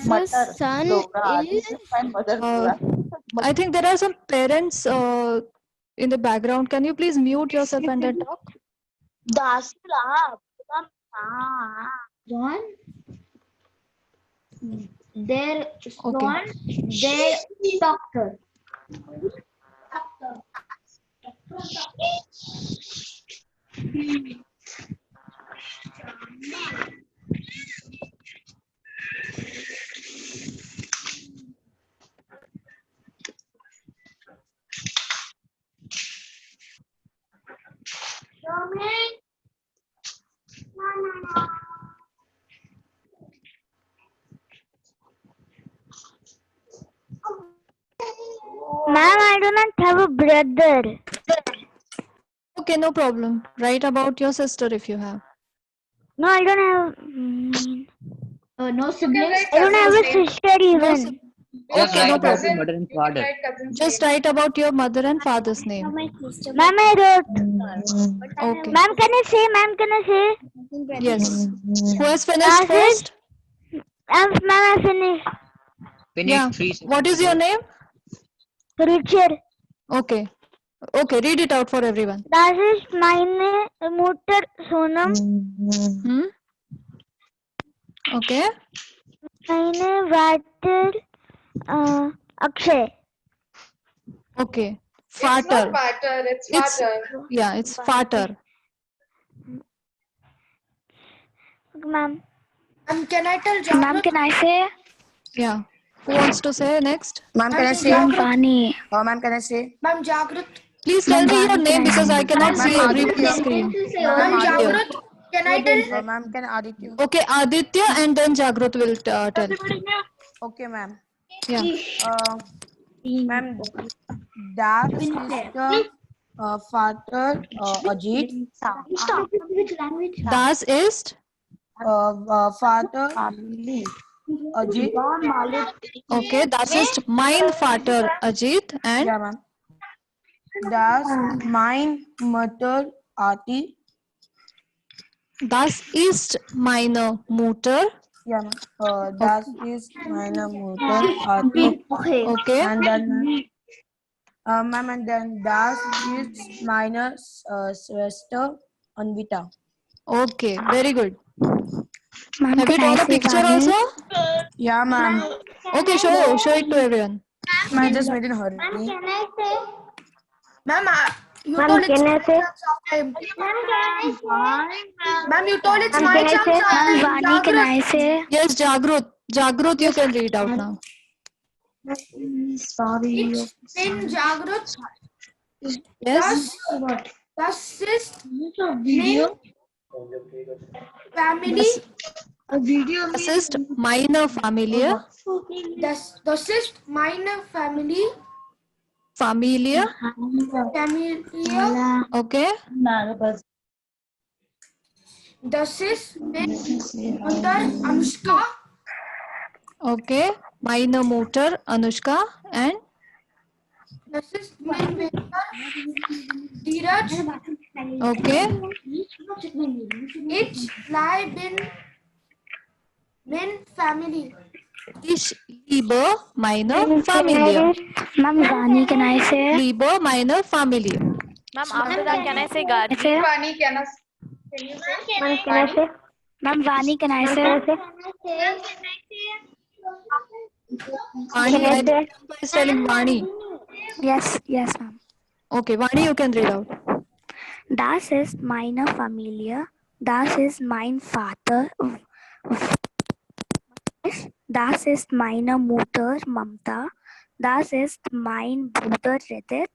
so son is
I think there are some parents in the background. Can you please mute yourself and then talk?
John. Their son, their doctor.
Ma'am, I do not have a brother.
Okay, no problem. Write about your sister if you have.
No, I don't have.
No siblings.
I don't have a sister even.
Just
Okay,
write
no
about
problem.
your mother and father.
Just write about your mother and father's name.
Ma'am, I wrote.
Okay.
Ma'am, can I say? Ma'am, can I say?
Yes. Who has finished
Ma'am,
first?
Ma'am, I finished.
Finish
Yeah.
3 seconds.
What is your name?
Richard.
Okay. Okay, read it out for everyone.
Das ist meine Mutter Sonam.
Hmm? Okay.
Meine Vater Akshay.
Okay.
It's not
Fater.
pater, it's
It's
father.
yeah, it's fater.
Ma'am.
Can I tell
Ma'am, can I say?
Yeah. Who wants to say next?
Ma'am, can I say?
Ma'am, Vani.
Ma'am, can I say? Ma'am, Jagrut.
Please tell
Ma'am,
me your
Vani,
name
can I
because
say?
I cannot see
Ma'am,
everyone's
Aditya.
screen.
Ma'am,
Clear.
Jagrut. Can I tell? Ma'am, can Aditya?
Okay, Aditya and then Jagrut will tell.
Okay, ma'am.
Yeah.
Ma'am, dad, sister, father, Ajit.
Which language?
Das ist.
Father, Ajit.
Okay, das ist mein Vater Ajit and
Yeah, ma'am. Das, mein Mutter, Ati.
das ist meine Mutter.
Yeah, ma'am. Das ist meine Mutter, Ati.
Okay.
And then, ma'am, and then das ist meine Schwester, Anvita.
Okay, very good.
Ma'am,
Have you
can I
drawn a
say
picture
Vani?
also?
Yeah, ma'am.
Okay, show it to everyone.
I just made in a hurry. Ma'am, you
Ma'am,
told it's
can I
my
say?
chance of time. Ma'am, you told it's
Ma'am,
my
can I
chance
say?
of time.
Ma'am, Vani, can I say?
Yes, Jagrut. Jagrut, you can read out now.
Sorry.
In Jagrut,
Yes.
das ist
Video.
Family.
A video.
Das ist meine Familie.
Das ist meine Family.
Familie.
Familie.
Okay.
Das ist Mutter, Anushka.
Okay. Meine Mutter Anushka and
Das ist mein Vater, Dheeraj.
okay.
Ich bleibe in family.
Ich liebe meine Familie.
Ma'am, Vani, can I say?
Liebe meine Familie.
Ma'am, after that, can I say Gargi?
Say?
Vani, can you say?
Ma'am, can I say?
Ma'am, Vani, can I say?
Vani, I think is telling Vani.
Yes, yes, ma'am.
Okay, Vani, you can read out.
Das ist meine Familie. Das ist mein Vater. Das ist meine Mutter Mamta. Das ist mein Bruder Redit.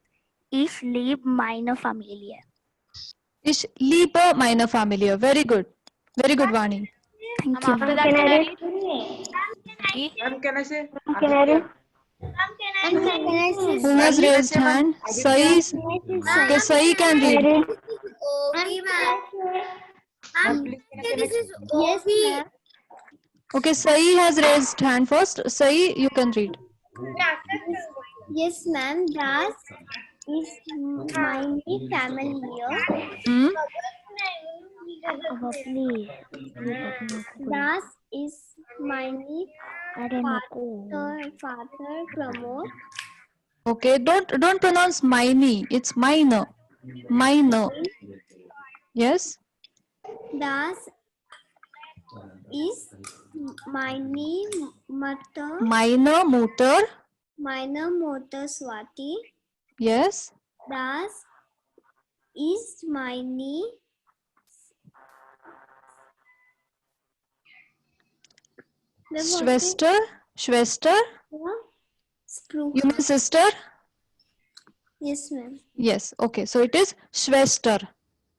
Ich liebe meine Familie.
Ich liebe meine Familie. Very good. Very good, Vani.
Thank
Ma'am,
you.
after that, can I read?
Ma'am, can I say?
Can I read? Ma'am, can I say?
Who has raised hand? Sai. Okay, Sai can read.
Okay, ma'am.
Please, can I
This is yes, ma'am.
Okay, Sai has raised hand first. Sai, you can read.
Yes, ma'am. Das is my family here.
Hmm?
Please. Das is my father Pramod.
Okay, don't pronounce mine. It's mine. Mine. Yes.
Das is meine Mutter.
Meine Mutter.
Meine Mutter Swati.
Yes.
Das ist meine
Schwester. Schwester.
Spruha.
You mean sister?
Yes, ma'am.
Yes. Okay. So it is Schwester.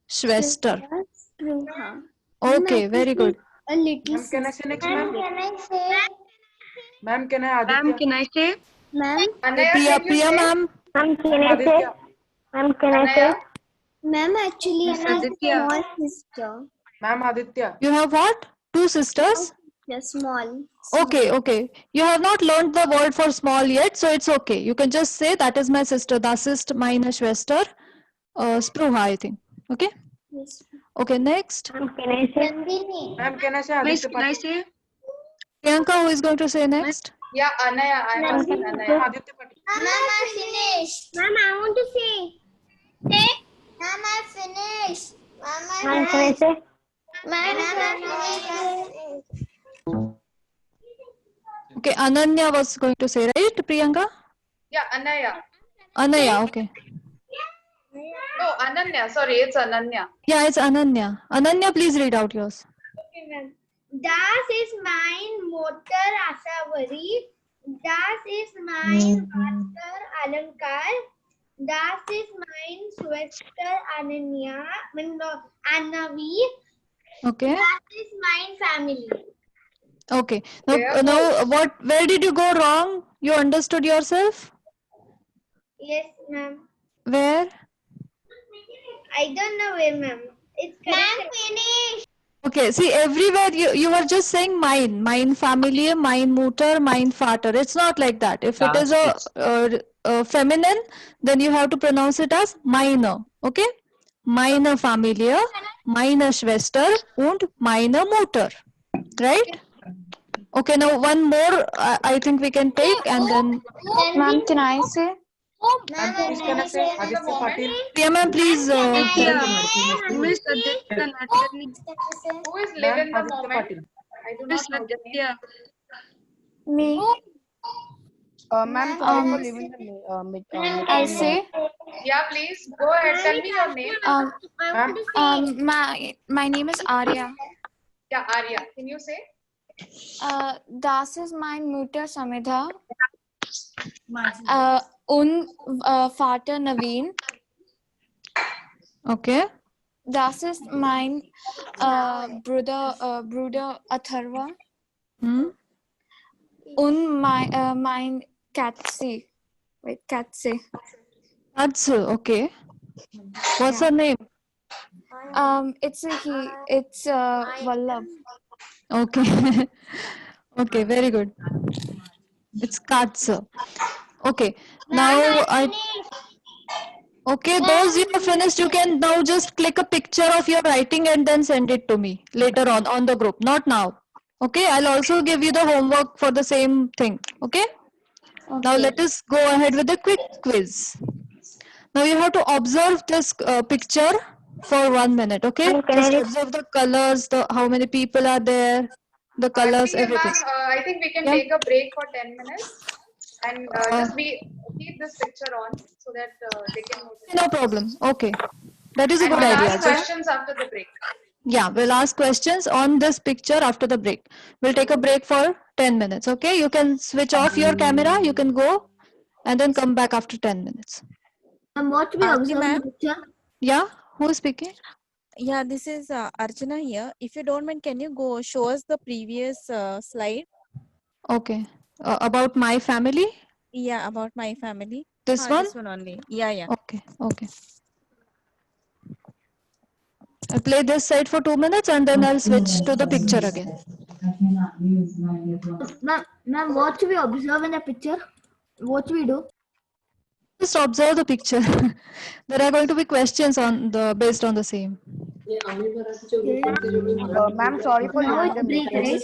Schwester.
Spruha.
Okay. Very good.
A little.
Ma'am, can I say next,
Ma'am,
ma'am?
can I say?
Ma'am, can I Aditya?
Ma'am, can I say?
Ma'am.
Anaya,
Priya.
can you
Priya,
say?
ma'am.
Ma'am, can I say?
Aditya.
Ma'am, can I say?
Anaya.
Ma'am, actually, I have a
Aditya.
small sister.
Ma'am, Aditya.
You have what? Two sisters?
Yes, small.
Okay. You have not learned the word for small yet, so it's okay. You can just say that is my sister. Das ist meine Schwester. Spruha, I think. Okay.
Yes.
Okay. Next.
Can I say?
Ma'am, can I say Aditya Patil?
Priyanka, who is going to say next?
Yeah, Anaya. I'm asking Anaya.
Aditya Patil.
Ma'am, I finished.
Ma'am, I want to say.
Ma'am, I finished. Ma'am,
Ma'am, can I say?
Ma'am, I finished.
Okay. Ananya was going to say, right, Priyanka?
Yeah, Anaya.
Ananya. Okay.
No, Ananya. Sorry, it's Ananya.
Yeah, it's Ananya. Ananya, please read out yours.
Okay, ma'am. Das ist mein Mutter Asavari. Das ist mein Vater Alankar. Das ist mein Schwester Ananya. Annavi.
Okay.
That is my family.
Okay. Now, where did you go wrong? You understood yourself?
Yes, ma'am.
Where?
I don't know where, ma'am. It's correct.
Ma'am, finished.
Okay, see, everywhere you were just saying mine family, mine Mutter, mine Vater. It's not like that. If it is a feminine, then you have to pronounce it as meine. Okay? Meine Familie, meine Schwester und meine Mutter. Right? Okay, now one more I think we can take and then...
Ma'am, can I say?
Ma'am, please can I say Aditya Patil?
Yeah, ma'am, please.
Miss Aditya Natali.
Who is live in the
Aditya
moment?
Patil.
I do not know the name.
Me.
Ma'am, sorry for leaving the
I'll say.
Yeah, please go ahead. Tell me your name.
My name is Arya.
Yeah, Arya. Can you say?
Das ist mein Mutter Samedha. Vater Naveen.
Okay.
Das ist mein Bruder Atharva. Und mein Katsi. Wait, Katsi.
Katsi, okay. What's her name?
It's Vallabh.
Okay. Okay, very good. It's Katsa. Okay. Now okay, those you have finished, you can now just click a picture of your writing and then send it to me later on the group. Not now. Okay, I'll also give you the homework for the same thing. Okay? Now let us go ahead with a quick quiz. Now you have to observe this picture for 1 minute. Okay? Just observe the colors, how many people are there, the colors, everything.
I think we can take a break for 10 minutes and just keep this picture on so that they can notice.
No problem. Okay. That is a
And
good
we'll
idea.
ask questions after the break.
Yeah, we'll ask questions on this picture after the break. We'll take a break for 10 minutes. Okay? You can switch off your camera. You can go and then come back after 10 minutes.
What we observe in the picture?
Yeah? Who is speaking?
Yeah, this is Archana here. If you don't mind, can you go show us the previous slide?
Okay. About my family?
Yeah, about my family.
This one?
This one only. Yeah.
Okay. I'll play this side for 2 minutes and then I'll switch to the picture again.
Ma'am, what should we observe in the picture? What should we do?
Just observe the picture. There are going to be questions based on the same.
Ma'am, sorry for
Now
leaving
it's
the
break, right?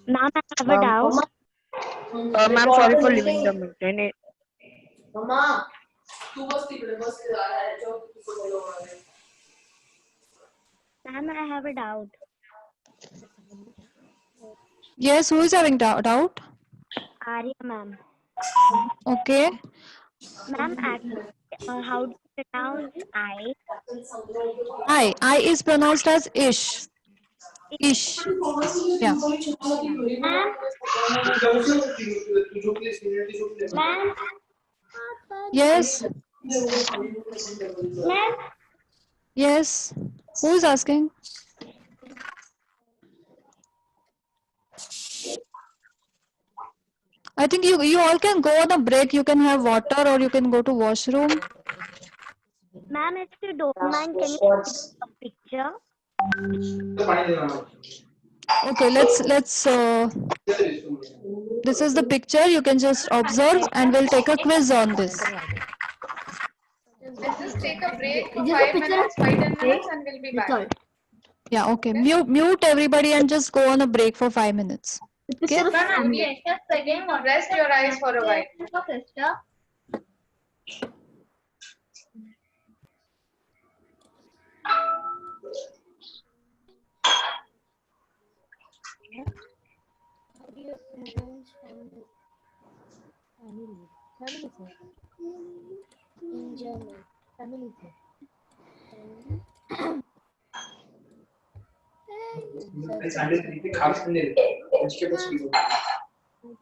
Ma'am, I have a doubt.
Ma'am, sorry for leaving the meeting.
Ma'am, I have a doubt.
Yes, who is having doubt?
Arya, ma'am.
Okay.
Ma'am, how do you pronounce I?
I is pronounced as ish. Ish. Yeah.
Ma'am?
Yes.
Ma'am?
Yes. Who is asking? I think you all can go on a break. You can have water or you can go to washroom.
Ma'am, if you don't mind, can you take a picture?
Okay, let's this is the picture. You can just observe and we'll take a quiz on this.
Let's just take a break for
Just a
5
picture
minutes,
of
5-10
break.
minutes, and we'll be
That's
back.
all.
Yeah, okay. Mute everybody and just go on a break for 5 minutes. Okay?
You need to rest your eyes for a while.
In German.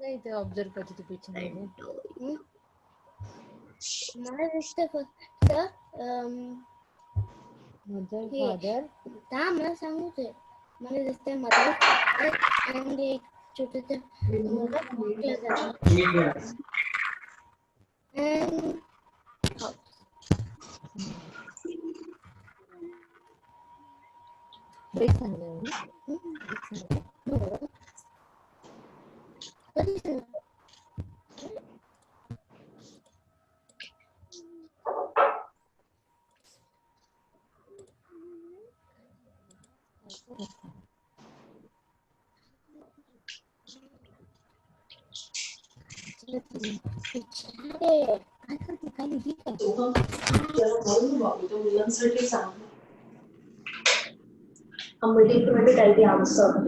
इथे observe करते तू picture मध्ये
मला दिसतं फक्त
mother
हे
father
थांब मला सांगू ते मला दिसतंय मदर आणि एक छोटं
ब्रेक सांगितलं
मुलांसाठी सांग I'm waiting for you to tell the answer.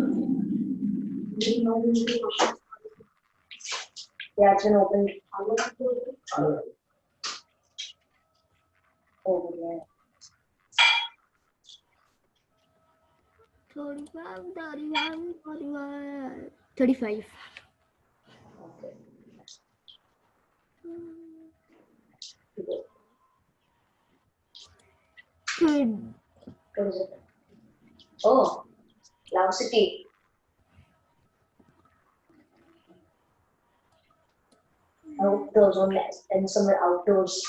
Yeah, it's been opened. Over there.
35.
Okay.
Kid.
What is it? Oh, Love City. Outdoors only, and somewhere outdoors.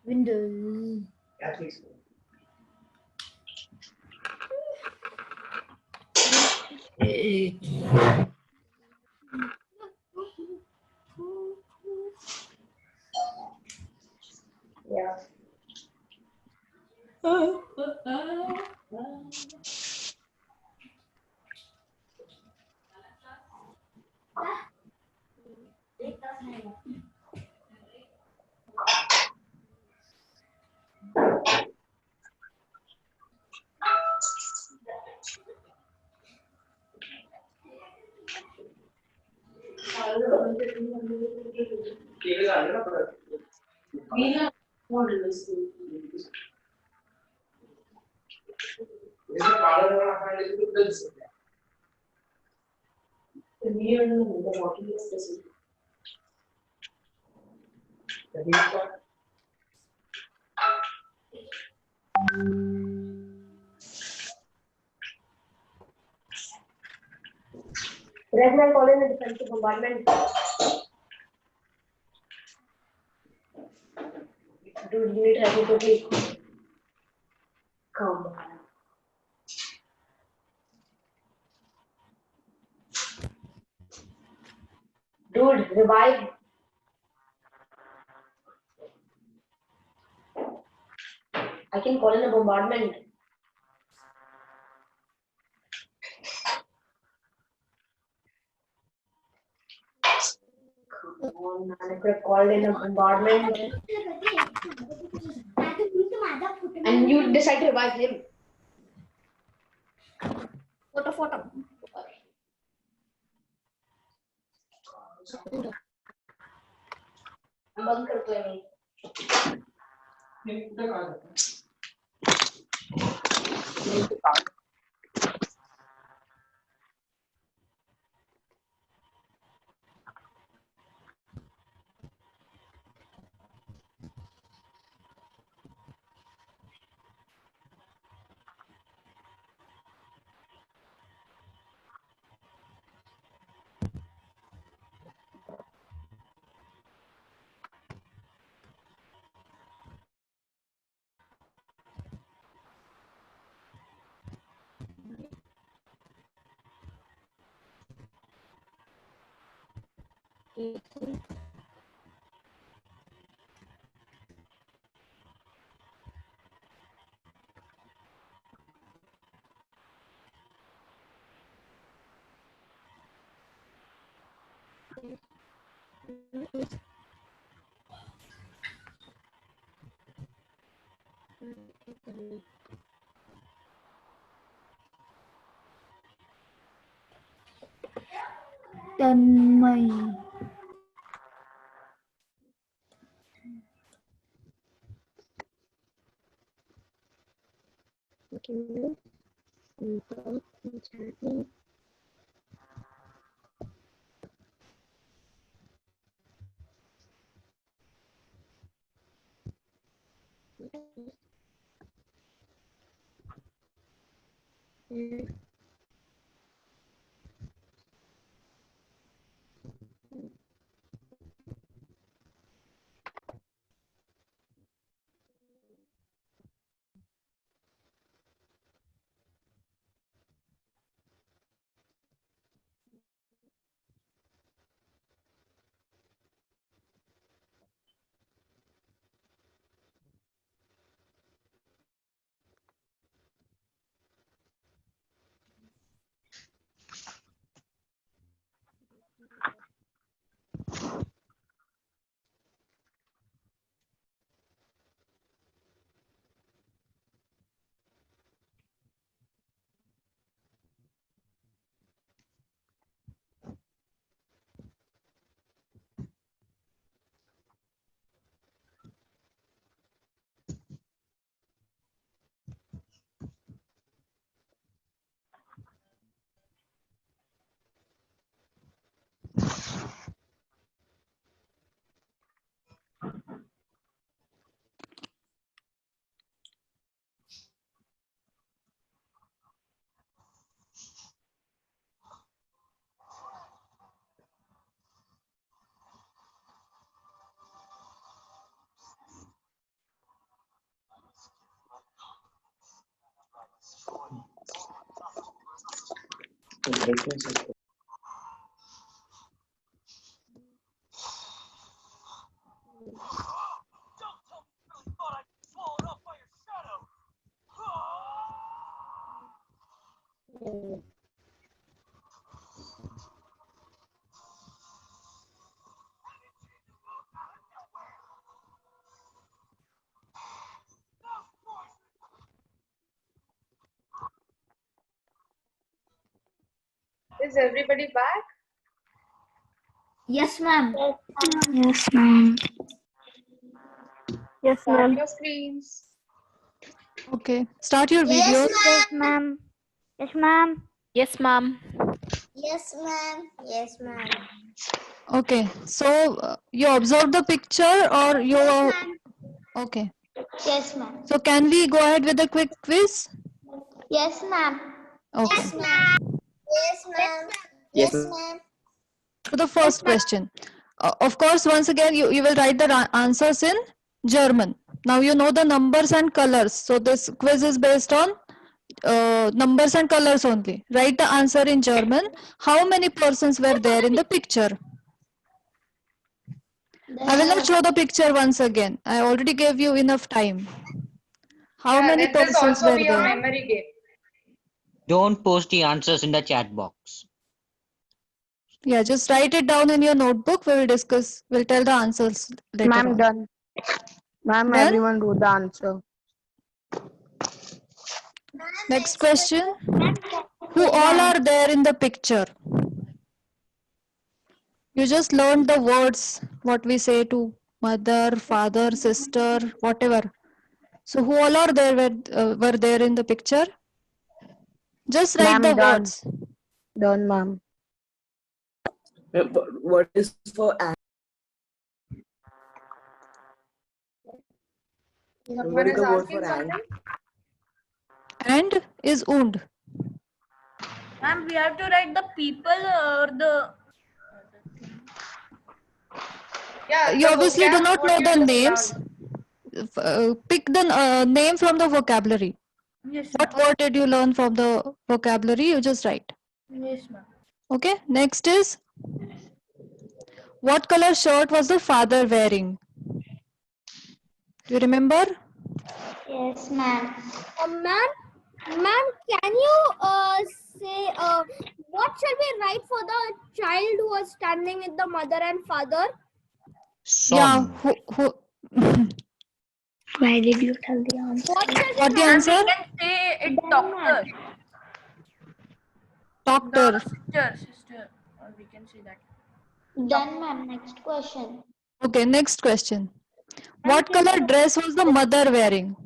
Windows.
Yeah. Regular calling and defensive bombardment. Dude, you need to have a good come on. Dude, revive. I can call in a bombardment. Come on, man. I could have called in a bombardment. And you decide to revive him.
Photo.
बंद करतोय मी
Tanmay.
Is everybody back?
Yes, ma'am.
Yes, ma'am.
Yes,
Start
ma'am.
your screens.
Okay, start your video.
Yes, ma'am.
Yes, ma'am.
Yes, ma'am.
Yes, ma'am. Yes, ma'am.
Okay, so you observe the picture or you okay.
Yes, ma'am.
So can we go ahead with a quick quiz?
Yes, ma'am.
Okay.
Yes, ma'am. Yes, ma'am. Yes, ma'am.
So the first question. Of course, once again, you will write the answers in German. Now you know the numbers and colors. So this quiz is based on numbers and colors only. Write the answer in German. How many persons were there in the picture? I will not show the picture once again. I already gave you enough time. How
Yeah,
many
let this
persons
also
were
be a
there?
memory game.
Don't post the answers in the chat box.
Yeah, just write it down in your notebook. We will discuss. We'll tell the answers later
Ma'am,
on.
done. Ma'am,
Done?
everyone wrote the answer.
Next question. Who all are there in the picture? You just learned the words, what we say to mother, father, sister, whatever. So who all are there were there in the picture? Just write the
Ma'am, done.
words.
Done, ma'am.
What is for
Someone
what is
is
the word
asking
for and?
something?
And is und.
Ma'am, we have to write the people or the.
Yeah,
You
the
obviously do
vocab,
not
what
know
you
the
just
names. Pick the name from the vocabulary.
Yes,
What word did you learn from the vocabulary? You just write.
Yes, ma'am.
Okay. Next is, What color shirt was the father wearing? Do you remember?
Yes, ma'am.
Ma'am, can you say what shall we write for the child who was standing with the mother and father?
Yeah. Who?
Why did you tell the answer?
What the answer?
We can say it doctor.
Doctor.
Sister. Or we can say that.
Done, ma'am. Next question.
Okay, next question. What color dress was the mother wearing?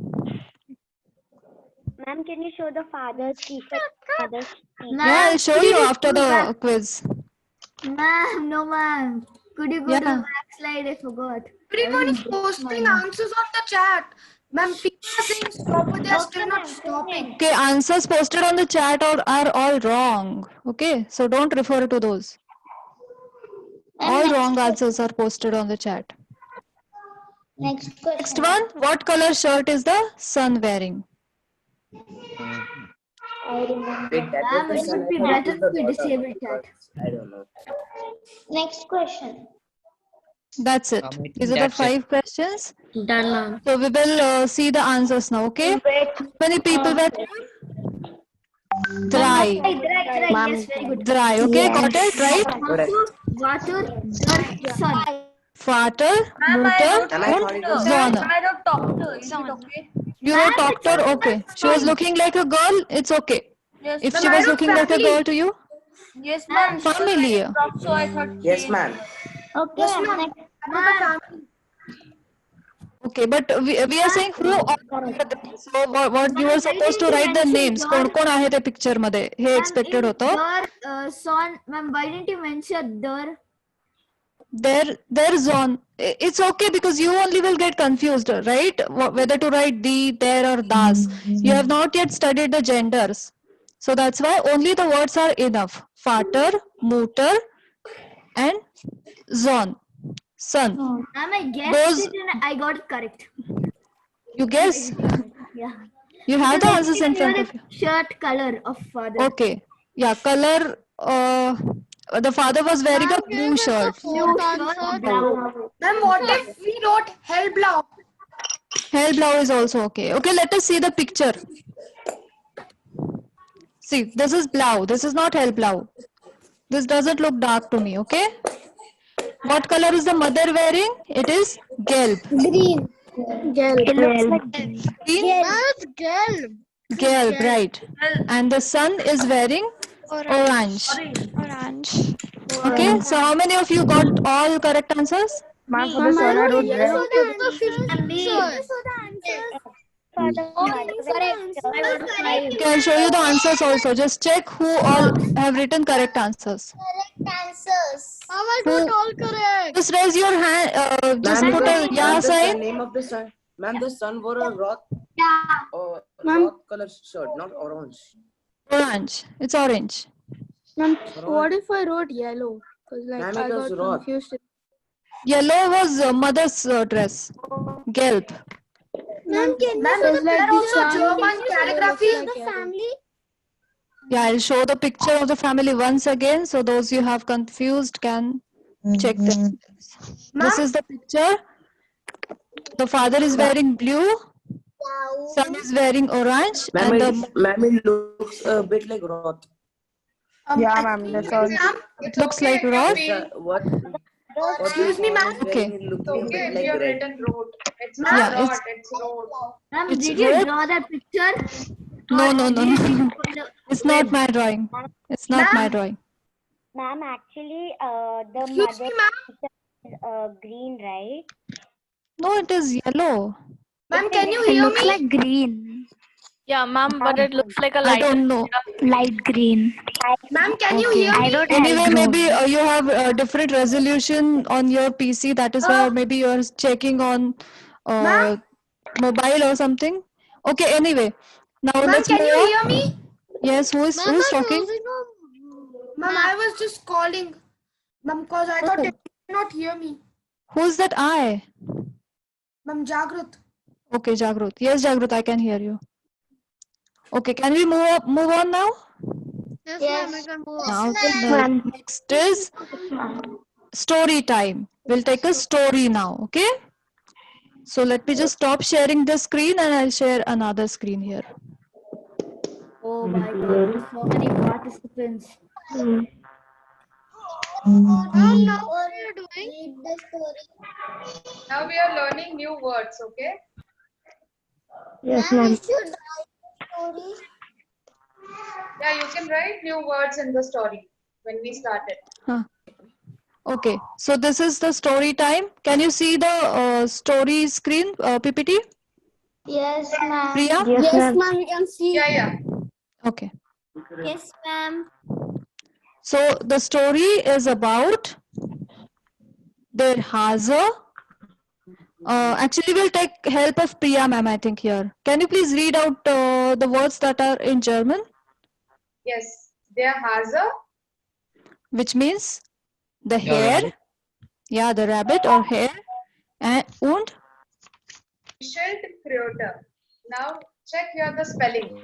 Ma'am, can you show the father's t-shirt? Father's t-shirt?
Yeah, I'll show you after the quiz.
Ma'am, no ma'am. Could you go to the back slide? I forgot.
Everyone is posting answers on the chat. Ma'am, people are saying stop, but they are still not stopping.
Okay, answers posted on the chat are all wrong. Okay, so don't refer to those. All wrong answers are posted on the chat.
Next question.
Next one, what color shirt is the son wearing?
I remember.
Ma'am, it would be better if we disable chat.
I don't know.
Next question.
That's it. These are the 5 questions.
Done, ma'am.
So we will see the answers now, okay? How many people were dry?
Right. Yes, very good.
Dry, okay? Got it, right?
Vater, der, son.
Vater, Mutter, and Zona.
I wrote doctor. Is it okay?
You wrote doctor, okay. She was looking like a girl, it's okay.
Yes,
If
ma'am,
she
I
was
wrote
looking like a
family.
girl to you,
Yes, ma'am.
family.
So I thought.
Yes, ma'am.
Okay,
Yes, ma'am.
ma'am.
Okay, but we are saying who are the, so what you were supposed to write the names. कोण कोण आहे त्या picture मध्ये हे expected होतं.
Der, son. Ma'am, why didn't you mention der?
Their zone. It's okay because you only will get confused, right? Whether to write the, their or das. You have not yet studied the genders. So that's why only the words are enough. Vater, Mutter, and Zon. Son.
Ma'am, I guessed
Those-
it and I got it correct.
You guess?
Yeah.
You have the answers in front of you.
Shirt color of father.
Okay. Yeah, color. The father was wearing a blue shirt.
Blue shirt, brown.
Ma'am, what if we wrote hellblau?
Hellblau is also okay. Okay, let us see the picture. See, this is blau. This is not hellblau. This doesn't look dark to me, okay? What color is the mother wearing? It is gelb.
Green.
It looks like
Green?
gelb.
Gelb, right. And the son is wearing orange.
Orange.
Okay, so how many of you got all correct answers?
Ma'am, for the son, I wrote red.
Okay, I'll show you the answers also. Just check who all have written correct answers. Who-
all correct.
Just raise your hand. Just
Ma'am,
put a yeah
the
sign.
name of the son. Ma'am, the son wore a rock color shirt, not orange.
Orange. It's orange.
Ma'am, what if I wrote yellow? Because like
Ma'am,
I
it was
got
rock.
confused.
Yellow was mother's dress. Gelb.
Ma'am, can
Ma'am,
you
there are also German calligraphy.
family?
Yeah, I'll show the picture of the family once again. So those you have confused can check them. This is the picture. The father is wearing blue. Son is wearing orange.
Ma'am,
And
it looks a bit like Roth.
Yeah, ma'am, that's all.
it looks like Roth.
What?
Excuse me, ma'am.
Okay.
It looks a
Okay,
bit
we
like
have
red.
written road. It's not
Yeah,
rod,
it's-
it's road.
Ma'am,
It's
did you
red.
draw that picture?
No,
Or
no, no,
did you
no.
follow-
It's not my drawing. It's not my drawing.
Ma'am, actually, the
Excuse me,
mother
ma'am.
is green, right?
No, it is yellow.
Ma'am, can you
It
hear
looks
me?
like green.
Yeah, ma'am, but it looks like a
I
light.
don't know.
Light green.
Ma'am, can you
Okay.
hear
I
me?
wrote
Anyway,
eyebrows.
maybe you have a different resolution on your PC. That is why maybe you are checking on mobile or something. Okay. Anyway, now
Ma'am,
let's
can
move
you
on.
hear me?
Yes. Who's talking?
Ma'am, I was just calling. Ma'am, because I thought you could not hear me.
Who's that? I.
Ma'am, Jagrut.
Okay, Jagrut. Yes, Jagrut. I can hear you. Okay. Can we move on now?
Yes, ma'am, I can move
Now
on.
the next is story time. We'll take a story now, okay? So let me just stop sharing the screen and I'll share another screen here.
Oh my God, there's so many participants.
Now we are learning new words, okay?
Yes, ma'am.
Yeah, you can write new words in the story when we started.
Okay, so this is the story time. Can you see the story screen, PPT?
Yes, ma'am.
Priya?
Yes, ma'am.
we can see.
Yeah.
Okay.
Yes, ma'am.
So the story is about there has a actually we'll take help of Priya ma'am, I think here. Can you please read out the words that are in German?
Yes, there has a.
Which means the
Yeah,
hare,
rabbit.
yeah, the rabbit or hare, and
Schildkröte. Now check here the spelling.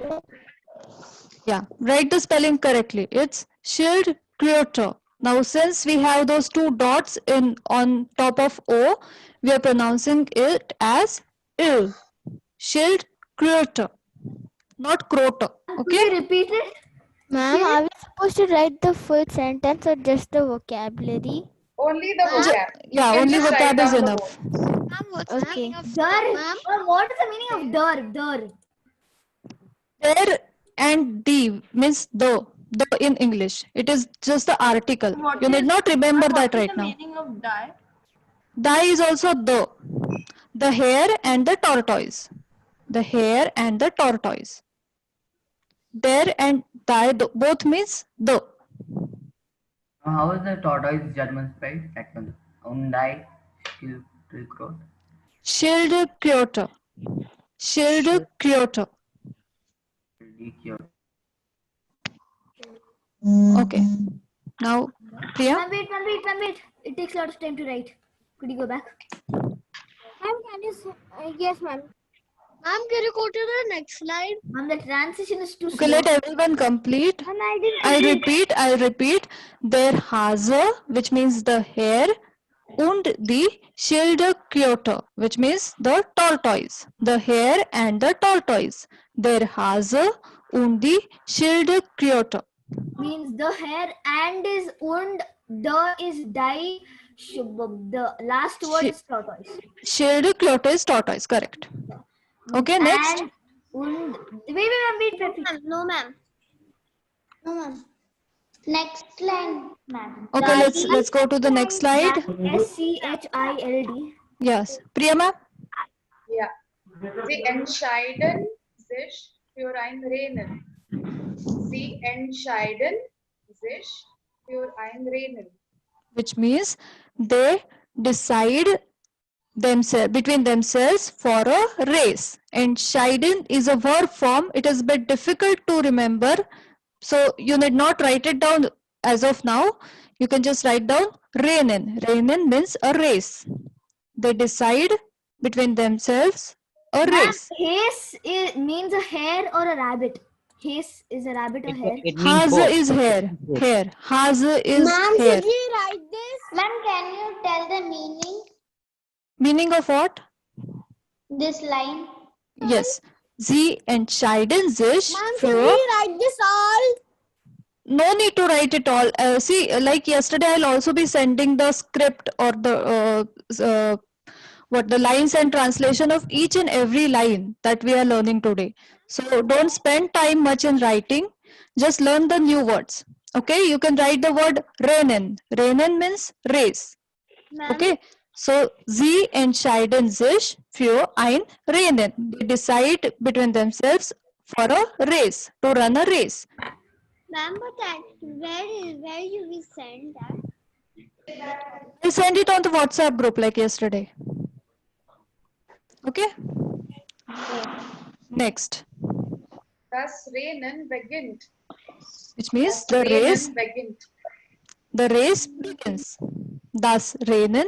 yeah, write the spelling correctly. It's Schildkröte. Now, since we have those two dots in on top of O, we are pronouncing it as il. Schildkröte, not Krote.
Could you
Okay.
repeat it?
Ma'am, are we supposed to write the full sentence or just the vocabulary?
Only the vocab.
Yeah,
You can
only
just write
vocab is
down the
enough.
Okay.
What is the meaning of dar?
There and the means the in English. It is just the article.
What
You need
is-
not remember
what
that
is
right
the
now.
meaning of die?
Die is also the hare and the tortoise. The hare and the tortoise. There and die both means the.
How is the tortoise German spelled? That one. Undai, Schildkröte.
Schildkröte. Schildkröte. Okay. Now, Priya.
Ma'am, wait. It takes a lot of time to write. Could you go back?
Ma'am, can you say, yes, ma'am. Ma'am, can you go to the next slide?
Ma'am, the transition is too
Okay,
slow.
let everyone complete.
And I didn't
I'll repeat. Der Hase, which means the hare, und die Schildkröte, which means the tortoise. The hare and the tortoise. Der Hase und die Schildkröte.
Means the hare and is und, the is die, the last word is tortoise.
Schildkröte is tortoise, correct. Okay, next.
And und, wait.
No, ma'am.
Next line, ma'am.
Okay, let's go to the next slide.
SCHILD.
Yes, Priya ma'am.
Yeah. Sie entscheiden sich für ein Rennen. Sie entscheiden sich für ein Rennen.
Which means they decide between themselves for a race. And scheiden is a verb form. It is a bit difficult to remember. So you need not write it down as of now. You can just write down Rennen. Rennen means a race. They decide between themselves a race.
Hase means a hare or a rabbit. Hase is a rabbit or hare.
It means
Hase
both.
is hare. Hare. Hase is
Ma'am,
hare.
should we write this? Ma'am, can you tell the meaning?
Meaning of what?
This line.
Yes. Sie entscheiden sich
Ma'am,
für...
can we write this all?
No need to write it all. See, like yesterday, I'll also be sending the script or the the lines and translation of each and every line that we are learning today. So don't spend time much in writing. Just learn the new words. Okay, you can write the word Rennen. Rennen means race. Okay, so sie entscheiden sich für ein Rennen. They decide between themselves for a race, to run a race.
Ma'am, but where you will send that?
I'll send it on the WhatsApp group like yesterday. Okay? Next.
Das Rennen beginnt.
Which means
Das
the race
Rennen beginnt.
begins. Das Rennen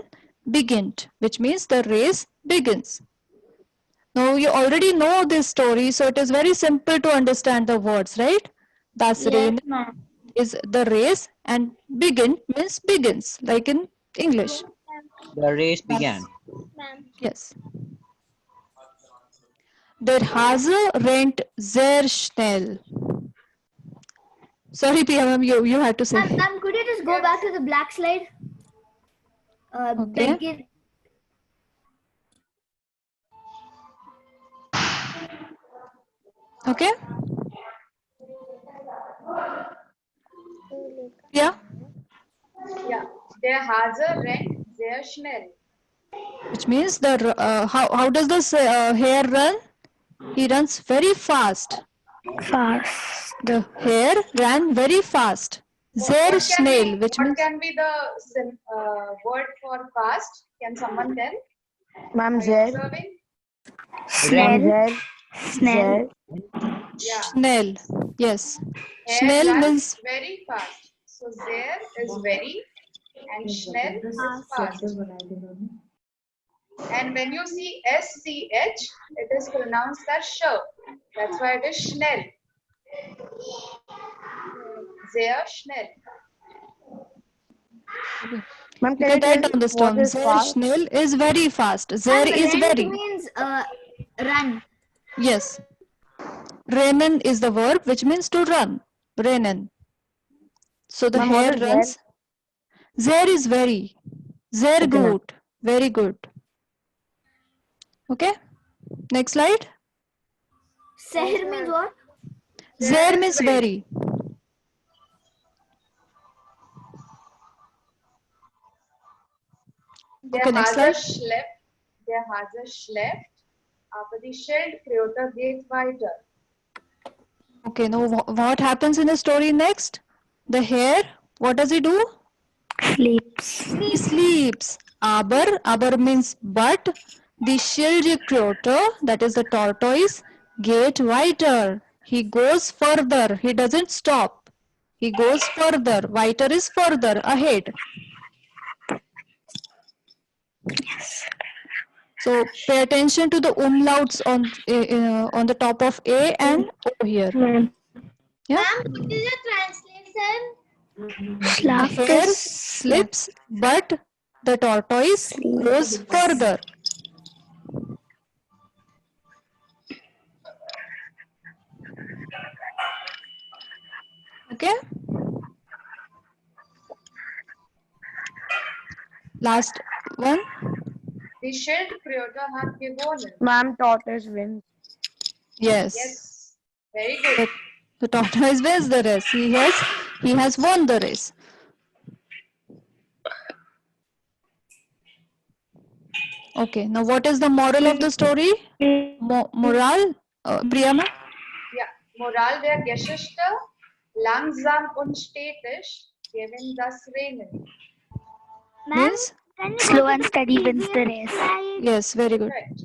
beginnt, which means the race begins. Now you already know this story, so it is very simple to understand the words, right? Das Rennen is the race and begin means begins, like in English.
The race began.
Yes. Der Hase rennt sehr schnell. Sorry, Priya ma'am, you had to say.
Ma'am, could you just go back to the black slide?
Okay.
Begin.
Okay. Yeah.
Yeah. Der Hase rennt sehr schnell.
Which means the how does the hare run? He runs very fast.
Fast.
The hare ran very fast. Sehr schnell, which
What
means
can be the word for fast? Can someone tell?
Ma'am,
Are you
Zer.
observing?
Snell. Snell.
Yeah.
schnell. Yes.
Hare
Schnell
runs
means
very fast. So there is very and schnell is fast. And when you see SCH, it is pronounced as sh. That's why it is schnell. Sehr schnell.
Ma'am,
you
can
can
you tell
write down this
what
term.
is
Sehr
fast?
schnell is very fast. Sehr
And
is
rent
very.
means run.
Yes. Rennen is the verb which means to run. Rennen. So the
Ma'am, what
hare
is
runs. Sehr is very. Sehr
Okay, ma'am.
gut. Very good. Okay. Next slide.
Seher means what?
Sehr means very.
Der
Okay, next
Hase
slide.
schleppt. Der Hase schleppt. Aber die Schildkröte geht weiter.
Okay, now what happens in the story next? The hare, what does he do?
Sleeps.
He sleeps. Aber means but. The Schildkröte, that is the tortoise, geht weiter. He goes further. He doesn't stop. He goes further. Weiter is further, ahead. So pay attention to the umlauts on the top of A and O here. Yeah.
What is the translation?
The hare slips, but the tortoise goes further. Okay. Last one.
Die Schildkröte hat gewonnen.
Ma'am, tortoise wins.
Yes.
Yes. Very good.
The tortoise wins the race. He has won the race. Okay. Now, what is the moral of the story? Moral, Priya ma'am?
Ja. Moral der Geschichte. Langsam und stetig gewinnt das Rennen.
Means
Slow and steady wins the race.
yes, very good.
Correct.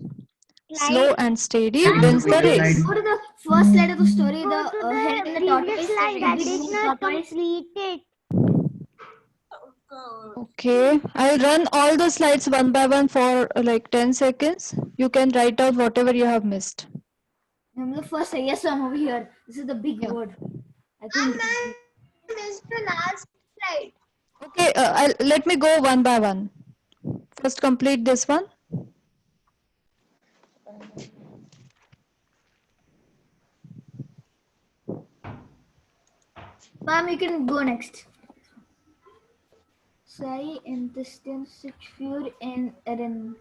Slow and steady wins the race.
Go to the first slide of the story. The hare and the tortoise.
That is not completed.
Okay, I'll run all the slides one by one for like 10 seconds. You can write out whatever you have missed.
The first slide. Yes, I'm over here. This is the big word. I think.
Missed the last slide.
Okay, let me go one by one. First complete this one.
Ma'am, you can go next. Sei intestine sich für in Erin.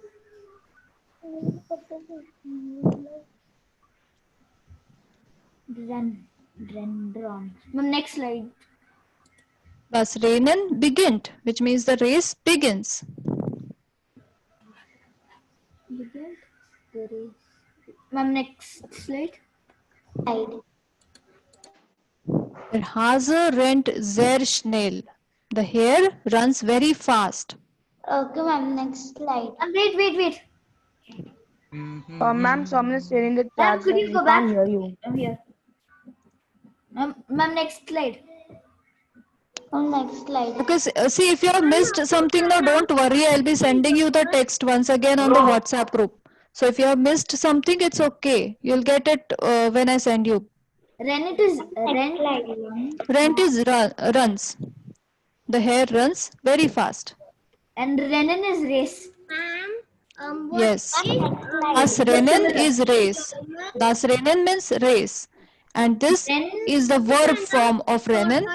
Dron. Ma'am, next slide.
Das Rennen beginnt, which means the race begins.
Begin the race. Ma'am, next slide.
Der Hase rennt sehr schnell. The hare runs very fast.
Okay, ma'am. Next slide.
Wait.
Ma'am, someone is saying in the
Ma'am,
chat
could
that
you
we
go
can't
back?
hear you.
I'm here. Ma'am, next slide.
Next slide.
Okay, see if you have missed something now, don't worry. I'll be sending you the text once again on the WhatsApp group. So if you have missed something, it's okay. You'll get it when I send you.
Rent is
Runs. The hare runs very fast.
And rennen is race.
Yes. Das Rennen is race. Das Rennen means race. And this is the verb form of Rennen.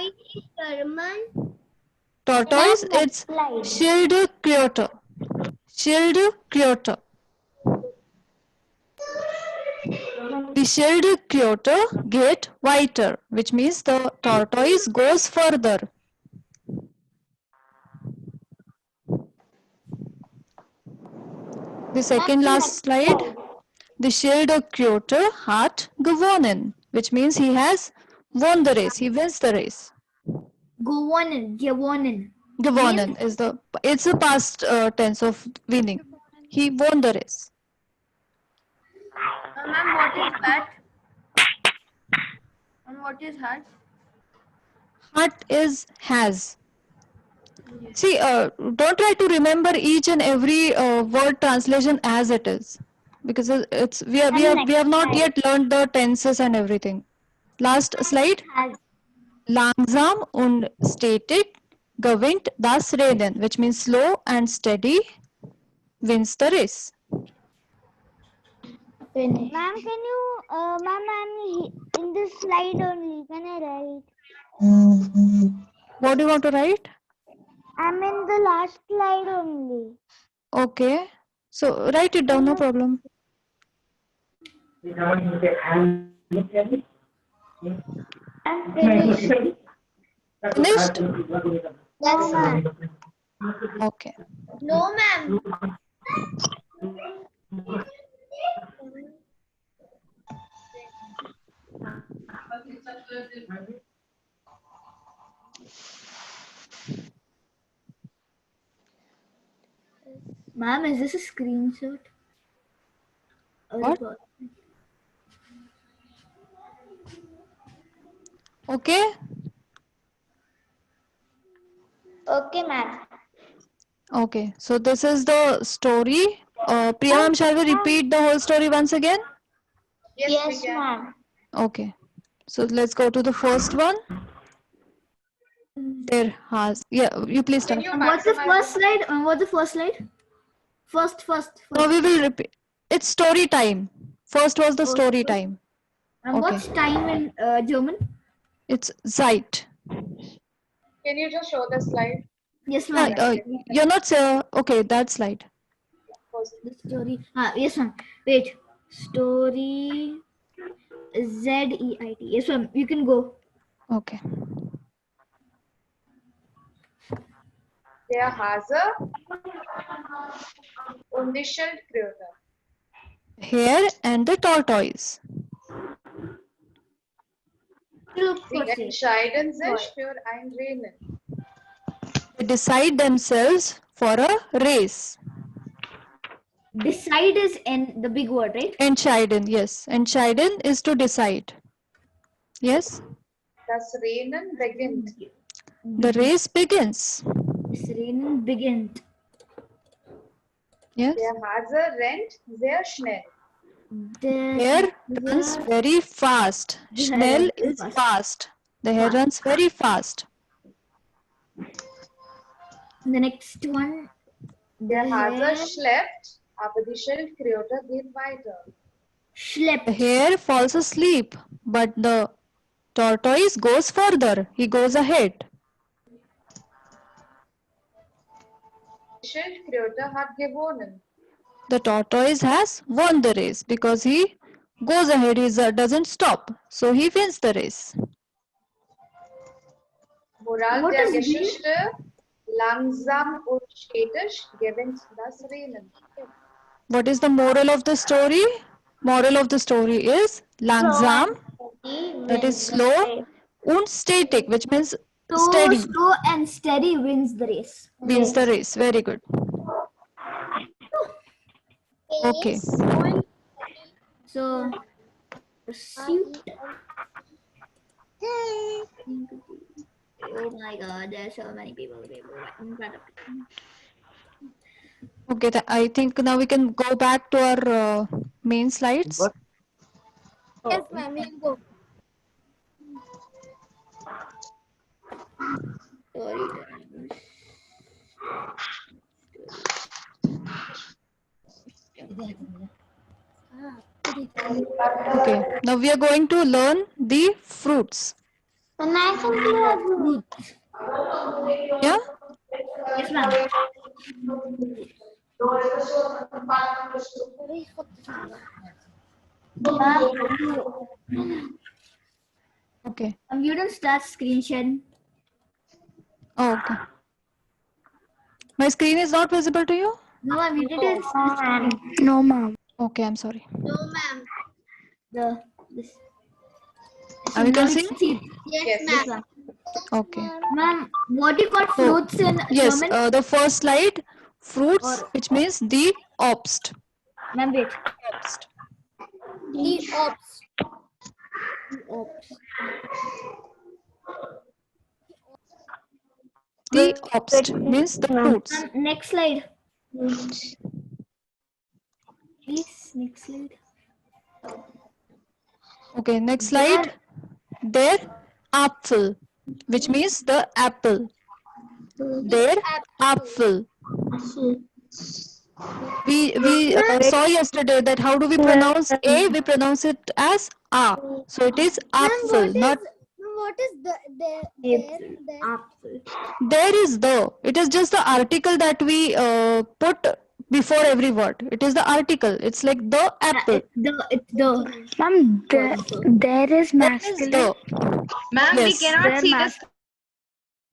Tortoise, it's Schildkröte. Schildkröte. The Schildkröte get weiter, which means the tortoise goes further. The second last slide. The Schildkröte hat gewonnen, which means he has won the race. He wins the race.
Gewonnen.
Gewonnen is it's a past tense of winning. He won the race.
Ma'am, what is that? And what is hat?
Hat is has. See, don't try to remember each and every word translation as it is, because we have not yet learned the tenses and everything. Last slide. Langsam und stetig gewinnt das Rennen, which means slow and steady wins the race.
Ma'am, can you, ma'am, I'm in this slide only. Can I write?
What do you want to write?
I'm in the last slide only.
Okay. So write it down, no problem.
I'm finished.
Finished?
Yes, ma'am.
Okay.
No, ma'am. Ma'am, is this a screenshot?
What? Okay.
Okay, ma'am.
Okay. So this is the story. Priya ma'am, shall we repeat the whole story once again?
Yes, ma'am.
Okay. So let's go to the first one. There has. Yeah, you please start.
What's the first slide? What's the first slide? First.
No, we will repeat. It's story time. First was the story time.
And what's time in German?
It's Zeit.
Can you just show the slide?
Yes, ma'am.
You're not okay, that slide.
The story. Yes, ma'am. Wait. Story. ZEIT. Yes, ma'am. You can go.
Okay.
Der Hase und die Schildkröte.
Hare and the tortoise.
Sie entscheiden sich für ein Rennen.
They decide themselves for a race.
Decide is in the big word, right?
Entscheiden, yes. Entscheiden is to decide. Yes?
Das Rennen beginnt.
The race begins.
Das Rennen beginnt.
Yes?
Der Hase rennt sehr schnell.
The hare runs very fast. Schnell is fast. The hare runs very fast.
The next one.
Der Hase schleppt, aber die Schildkröte geht weiter.
Schleppt.
The hare falls asleep, but the tortoise goes further. He goes ahead.
Die Schildkröte hat gewonnen.
The tortoise has won the race because he goes ahead. He doesn't stop. So he wins the race.
Moral der Geschichte: Langsam und stetig gewinnt das Rennen.
What is the moral of the story? Moral of the story is langsam, that is slow, und stetig, which means steady.
Slow and steady wins the race.
Wins the race. Very good. Okay.
So, pursuit. Oh my God, there's so many people in front of me.
Okay, I think now we can go back to our main slides.
Yes, ma'am, we can go. Story times.
Okay, now we are going to learn the fruits. Yeah?
Yes, ma'am.
Okay.
You don't start screen sharing.
Oh, okay. My screen is not visible to you?
No, ma'am. You didn't start screen.
No, ma'am.
Okay, I'm sorry.
No, ma'am.
This.
Now we can see?
Yes, ma'am.
Okay.
Ma'am, what do you call
So,
fruits in
yes,
German?
the first slide, fruits, which means the Obst.
Ma'am, wait.
Obst.
The ops.
The Obst means the fruits.
Ma'am, next slide. Please, next slide.
Okay, next slide. Der Apfel, which means the apple. Der Apfel. We saw yesterday that how do we pronounce A? We pronounce it as A. So it is Apfel, not.
What is there?
There is the. It is just the article that we put before every word. It is the article. It's like the apple.
It's the.
Ma'am, there is masculine.
Ma'am,
Yes.
we cannot see this.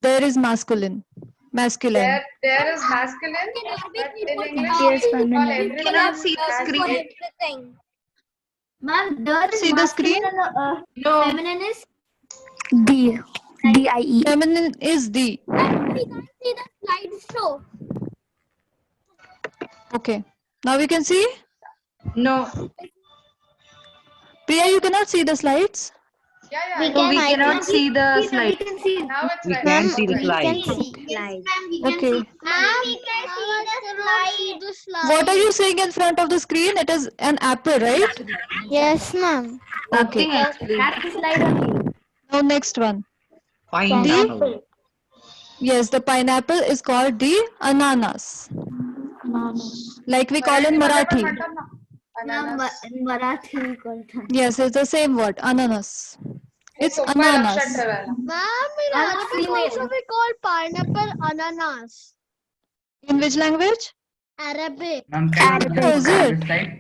There is masculine. Masculine.
There is masculine, but in English,
Yes,
we
ma'am.
call everything.
Cannot see the screen.
Everything.
Ma'am, there is
See the screen?
masculine and
No.
feminine is
D. D-I-E.
Feminine is the.
We can't see the slideshow.
Okay. Now we can see.
No.
Priya, you cannot see the slides.
Yeah.
We
No, we
can-
cannot see the slide.
We can see.
Now it's
We
right.
can see the
We
slide.
can see.
Okay.
Ma'am, we can see the slide.
What are you saying in front of the screen? It is an apple, right?
Yes, ma'am.
Okay.
Nothing actually.
That's the slide only.
Now next one.
Pineapple.
Yes, the pineapple is called the ananas. Like we call in Marathi.
Ma'am, in Marathi we call it.
Yes, it's the same word, ananas. It's
सोपं आहे,
ananas.
लक्षात ठेवायला.
Ma'am, in Arabic also we call pineapple ananas.
In which language?
Arabic.
Ma'am, can you
Is
just
it?
this slide?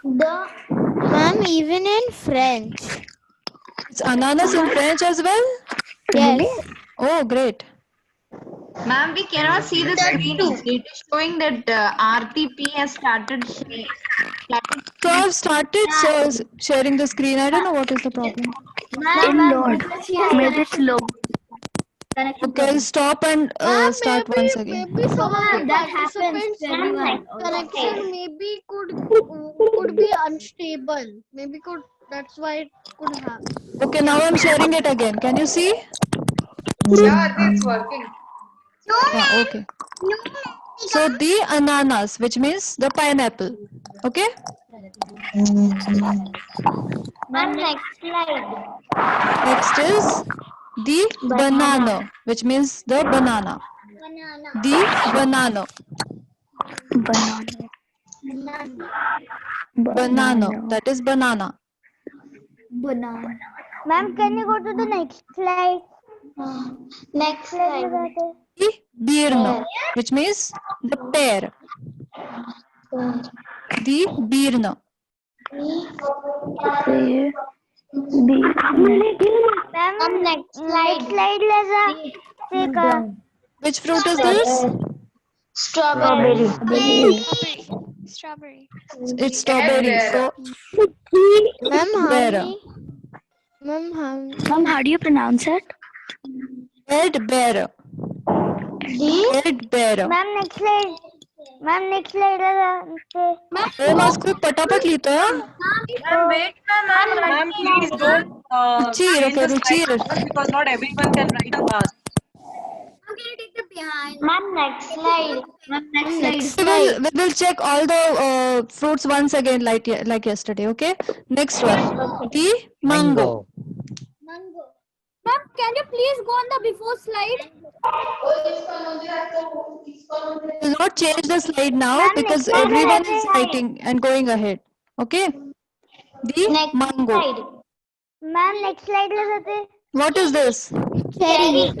Ma'am, even in French.
It's ananas in French as well?
Yes.
Oh, great.
Ma'am, we cannot see the screen. It is showing that RTP has started.
So I've started sharing the screen. I don't know what is the problem.
Lord, made it slow.
Okay, I'll stop and start once again.
Maybe some of the
That happens
participants'
to everyone.
connection maybe could be unstable. Maybe that's why it could happen.
Okay, now I'm sharing it again. Can you see?
Yeah, it's working.
Yeah, okay. So the ananas, which means the pineapple. Okay?
Ma'am, next slide.
Next is the banana, which means the banana. The banana. Banana. That is banana.
Banana.
Ma'am, can you go to the next slide?
Next slide.
The birna, which means the pear. The birna.
Ma'am, next slide.
Which fruit is this?
Strawberry.
Strawberry.
It's strawberry. So,
Ma'am, how
pear.
many? Ma'am,
Ma'am, how do you pronounce it?
Red bear. Red bear.
Ma'am, next slide. Ma'am, next slide.
Oh, mask पटापट लिहितो
Ma'am, wait, ma'am, please don't
Ruchir
change
okay
the slide
Ruchir
numbers because not everyone can write fast.
I'm gonna take the behind.
Ma'am, next slide.
Next slide.
we will check all the fruits once again like yesterday. Okay, next one, the mango.
Mango. Ma'am, can you please go on the before slide?
Will not change the slide now because everyone is writing and going ahead. Okay. The mango.
Ma'am, next slide ला जाते.
What is this?
Cherry.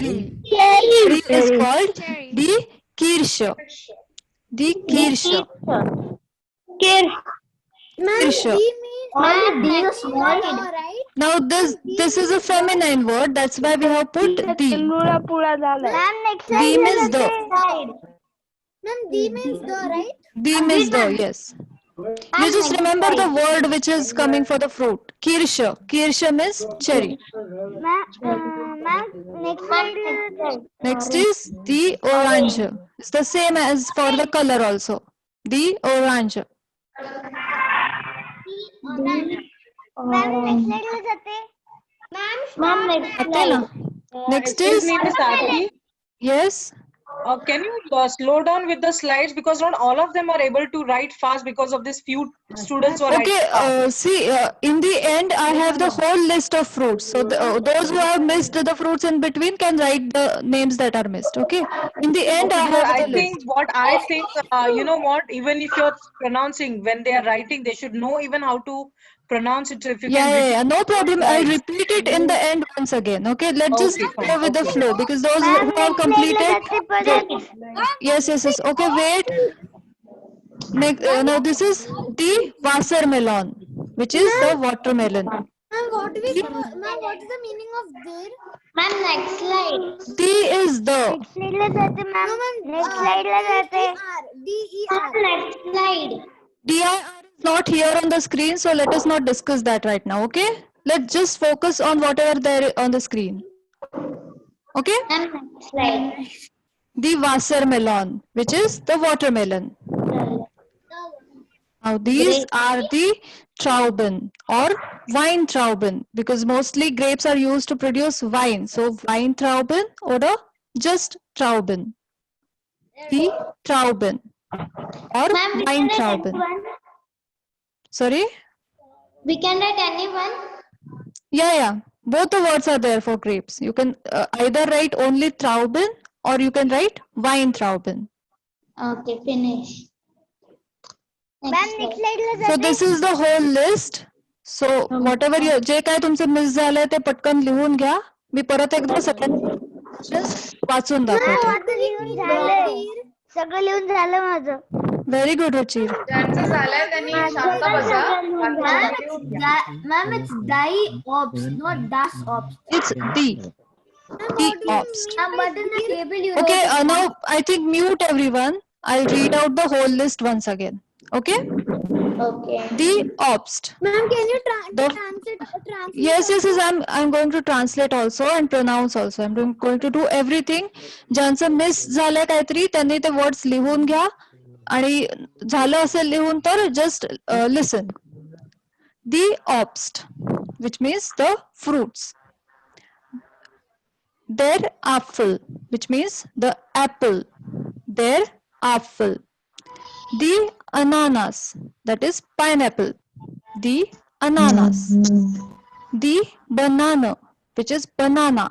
Cherry is called the Kirsche. The Kirsche. Kirsche.
Ma'am, D is small. Right?
Now this is a feminine word. That's why we have put the.
Ma'am, next
The
slide La
means the.
जाते.
Ma'am, D means the, right?
The means the, yes. You just remember the word which is coming for the fruit. Kirsche. Kirsche means cherry.
Ma'am, next slide ला जाते.
Next is the orange. It's the same as for the color also. The orange.
Ma'am, next slide ला जाते.
Ma'am, next
आते ना? Next is. Yes.
Can you slow down with the slides because not all of them are able to write fast because of this few students who are
Okay,
writing.
see, in the end, I have the whole list of fruits. So those who have missed the fruits in between can write the names that are missed. Okay. In the end, I have the list.
I think, you know what, even if you're pronouncing, when they are writing, they should know even how to pronounce it. So if you can repeat
No problem.
the
I'll
slides.
repeat it in the end once again. Okay, let's just
Okay,
go
fine.
with the flow because those who have completed. Yes. Okay, wait. Now this is the Wassermelon, which is the watermelon.
Ma'am, what is the meaning of there?
Ma'am, next slide.
D is the.
Next slide ला जाते ma'am. Next slide ला जाते.
Ma'am, next slide.
DIR is not here on the screen, so let us not discuss that right now, okay? Let's just focus on whatever there on the screen. Okay?
Ma'am, next slide.
The Wassermelon, which is the watermelon. Now these are the Trauben or Weintrauben because mostly grapes are used to produce wine. So Weintrauben or just Trauben. The Trauben or Weintrauben. Sorry?
We can write anyone.
Yeah. Both the words are there for grapes. You can either write only Trauben or you can write Weintrauben.
Okay, finish.
Ma'am, next slide La
So
जाते.
this is the whole list. So whatever you जे काय तुमचे miss झालंय ते पटकन लिहून घ्या. मी परत एकदा सगळ्यांना वाचून दाखवते.
सगळं लिहून झालं माझं.
Very good, Ruchi.
ज्यांचं झालंय त्यांनी शांत बसा.
Ma'am, it's die ops, not das ops.
It's the obst.
But in the table you
Okay,
wrote
now I think mute everyone. I'll read out the whole list once again. Okay?
Okay.
The obst.
Ma'am, can you translate?
Yes. I'm going to translate also and pronounce also. I'm going to do everything. ज्यांचं miss झालंय काहीतरी त्यांनी ते words लिहून घ्या आणि झालं असेल लिहून तर just listen. The obst, which means the fruits. Der Apfel, which means the apple. Der Apfel. The ananas, that is pineapple. The ananas. The banana, which is banana.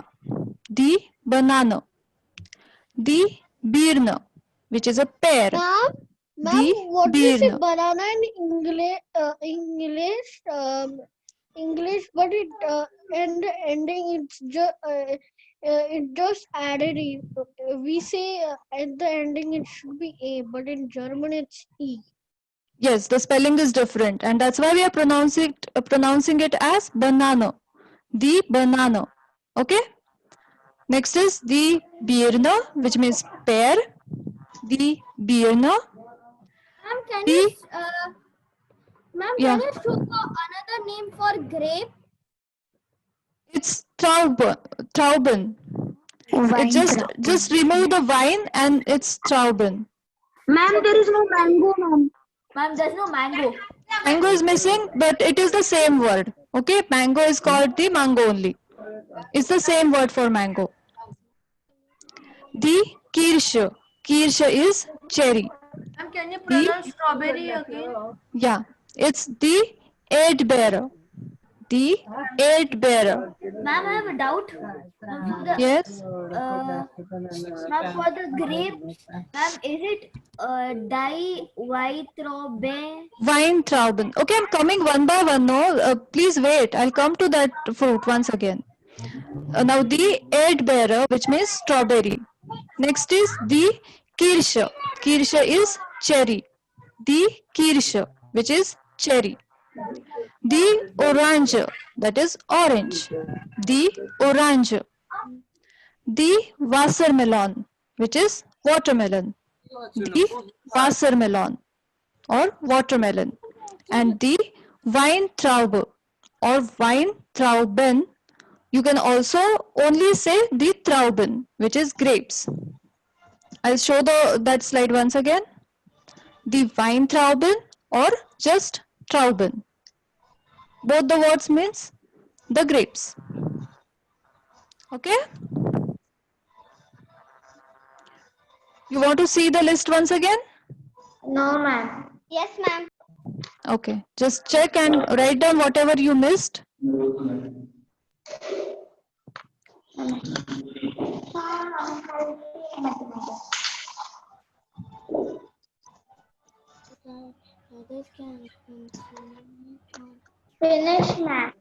The banana. The Birne, which is a pear.
Ma'am, what do you say
Birne.
banana in English, but it and ending it just added E. We say at the ending it should be A, but in German it's E.
Yes, the spelling is different, and that's why we are pronouncing it as banana. The banana. Okay. Next is the Birne, which means pear. The Birne.
Ma'am, can you show another name for grape?
It's Trauben. It just remove the wine and it's Trauben.
Ma'am, there is no mango, ma'am. Ma'am, there's no mango.
Mango is missing, but it is the same word. Okay, mango is called the mango only. It's the same word for mango. The Kirsche. Kirsche is cherry.
Ma'am, can you pronounce strawberry again?
Yeah, it's the Erdbeere. The Erdbeere.
Ma'am, I have a doubt.
Yes.
Now for the grapes, ma'am, is it Weitraube?
Weintrauben. Okay, I'm coming one by one. No, please wait. I'll come to that fruit once again. Now the Erdbeere, which means strawberry. Next is the Kirsche. Kirsche is cherry. The Kirsche, which is cherry. The Orange, that is orange. The Orange. The Wassermelon, which is watermelon. The Wassermelon or watermelon. And the Weintraube or Weintrauben, you can also only say the Trauben, which is grapes. I'll show that slide once again. The Weintrauben or just Trauben. Both the words means the grapes. Okay? You want to see the list once again?
No, ma'am. Yes, ma'am.
Okay, just check and write down whatever you missed.
Finish, ma'am.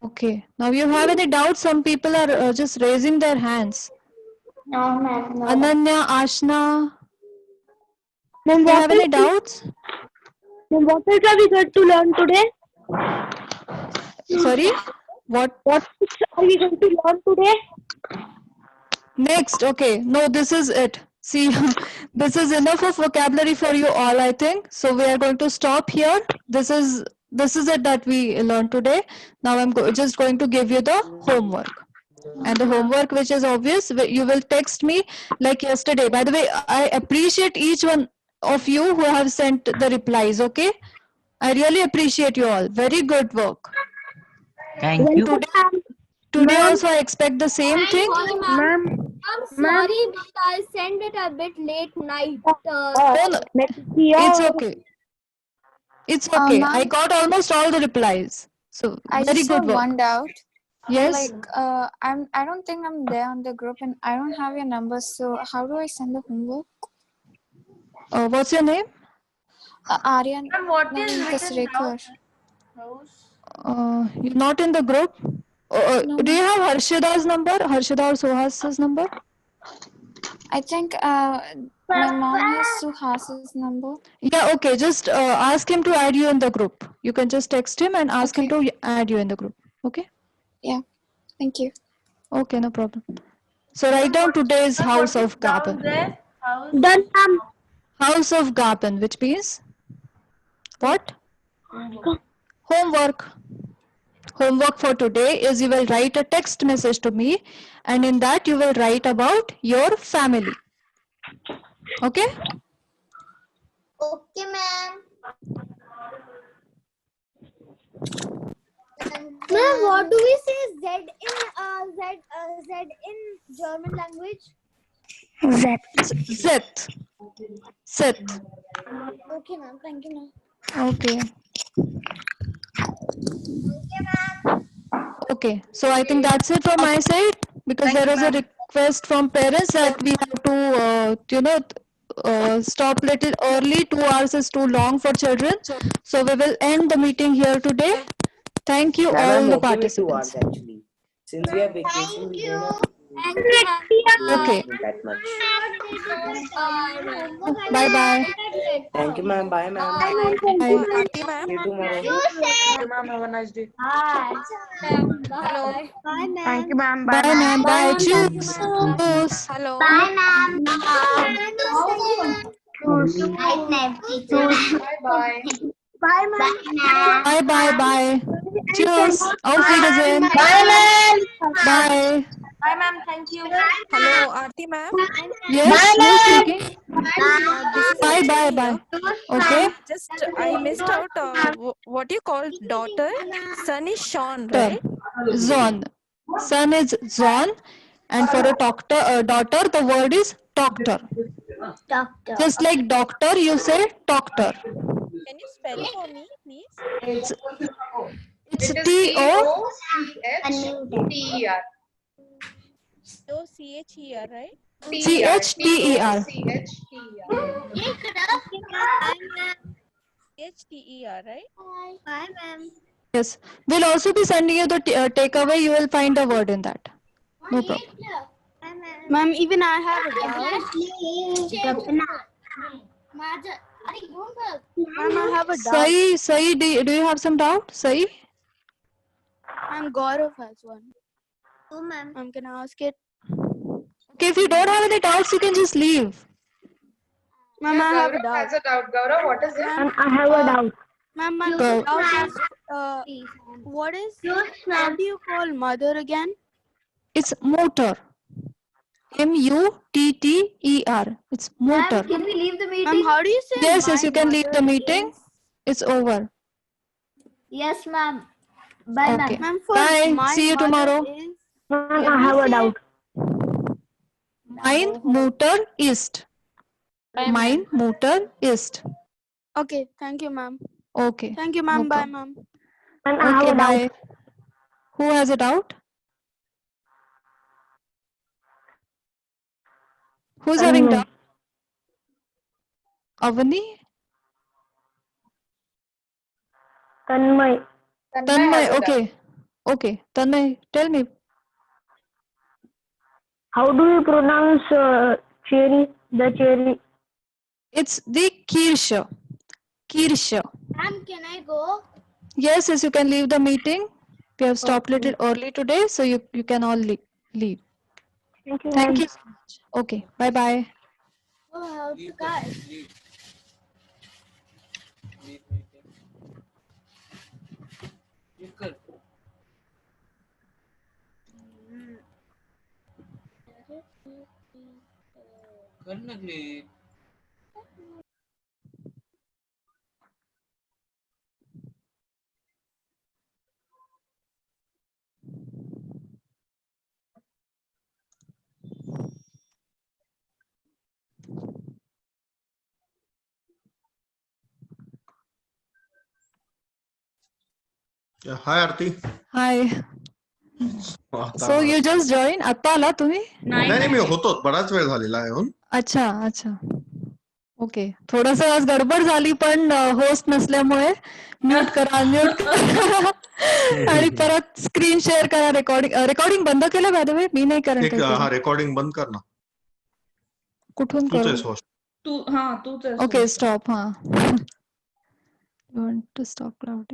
Okay, now you have any doubts? Some people are just raising their hands.
No, ma'am. No.
Ananya, Ashna,
Ma'am,
you
what
have any doubts?
else are we going to learn today?
Sorry? What
are we going to learn today?
Next, okay. No, this is it. See, this is enough of vocabulary for you all, I think. So we are going to stop here. This is it that we learned today. Now I'm just going to give you the homework. And the homework, which is obvious, you will text me like yesterday. By the way, I appreciate each one of you who have sent the replies, okay? I really appreciate you all. Very good work.
Thank you.
Today also I expect the same thing.
I'm sorry, but I'll send it a bit late night.
It's okay. It's okay. I got almost all the replies. So
I
very
just
good
have
work.
one doubt.
Yes.
Like, I don't think I'm there on the group, and I don't have your number. So how do I send the homework?
What's your name?
Aryan.
And what is written
Kasrekar.
down?
You're not in the group. Do you have Harshida's number? Harshida or Suhas's number?
I think my mom has Suhas's number.
Yeah, okay. Just ask him to add you in the group. You can just text him and ask him to add you in the group. Okay?
Yeah. Thank you.
Okay, no problem. So write down today's House of Gaben.
Done, ma'am.
House of Gaben, which means what? Homework. Homework for today is you will write a text message to me, and in that you will write about your family. Okay?
Okay, ma'am.
Ma'am, what do we say Z in German language?
Zet.
Okay, ma'am. Thank you, ma'am.
Okay. Okay. So I think that's it from my side, because there is a request from parents that we have to, stop little early. 2 hours is too long for children. So we will end the meeting here today. Thank you all the participants.
Actually, since we are vacation, we don't have
Okay.
that much.
Bye bye.
Thank you, ma'am. Bye, ma'am.
Aarti ma'am.
See you tomorrow.
Thank you, ma'am. Have a nice day.
Bye.
Hello.
Bye, ma'am.
Thank you, ma'am.
Bye, ma'am. Bye. Choose.
Hello.
Bye, ma'am.
Bye-bye.
Bye, ma'am.
Bye bye bye. Cheers. Auf Wiedersehen.
Bye, ma'am.
Bye.
Bye, ma'am. Thank you.
Hello, Aarti ma'am.
Yes, who's speaking?
This is
Bye bye
Archana
bye.
here.
Okay.
Just I missed out. What you call daughter? Son is Sean,
Daughter.
right?
Zon. Son is Zon, and for a daughter, the word is doctor.
Doctor.
Just like doctor, you say doctor.
Can you spell for me, please?
It's
It is
T-O.
T-O-C-H-T-E-R.
CHER, right?
CHTER.
CHTER, right?
Bye, ma'am.
Yes. We'll also be sending you the takeaway. You will find a word in that. No problem.
Ma'am, even I have a doubt. Ma'am, I have a doubt.
Sai, do you have some doubt? Sai?
Ma'am, Gaurav has one.
Oh, ma'am.
Ma'am, can I ask it?
Okay, if you don't have any doubts, you can just leave.
Ma'am,
Yeah,
I have a
Gaurav
doubt.
has a doubt. Gaurav, what is it?
Ma'am,
I have a doubt.
Ma'am, my
Go.
doubt is, what is, how do you call mother again?
It's motor. MUTTER. It's motor.
Ma'am, can we leave the meeting?
Ma'am, how do you say
Yes,
my
you can leave the
mother
meeting.
is?
It's over.
Yes, ma'am. Bye,
Okay.
ma'am.
Ma'am, for
Bye.
my
See you
mother
tomorrow.
is,
Ma'am, I have a doubt.
Mein Mutter ist. Mein Mutter ist.
okay, thank you, ma'am.
Okay.
Thank you, ma'am.
No
Bye,
problem.
ma'am.
Ma'am, I have
Okay,
a
bye.
doubt.
Who has a doubt? Who's having doubt? Avani?
Tanmay.
Tanmay, okay. Okay. Tanmay, tell me.
How do you pronounce cherry? The cherry.
It's the Kirsche. Kirsche.
Ma'am, can I go?
Yes, you can leave the meeting. We have stopped a little early today, so you can all leave.
Thank you.
Thank you so much. Okay, bye-bye.
Oh, how to cut?
Yeah, hi Arti.
Hi. So you just joined? आता आला तुम्ही?
नाही मी होतो बराच वेळ झालेला आहे येऊन.
अच्छा अच्छा. ओके. थोडस आज गडबड झाली पण होस्ट नसल्यामुळे म्यूट करा अनम्यूट करा आणि परत स्क्रीन शेअर करा. रेकॉर्डिंग बंद केलं बाय द वे? मी नाही करत.
हा रेकॉर्डिंग बंद कर ना.
कुठून
तूच
करू?
आहेस होस्ट.
तूच
ओके स्टॉप. हा. You want to stop clouding?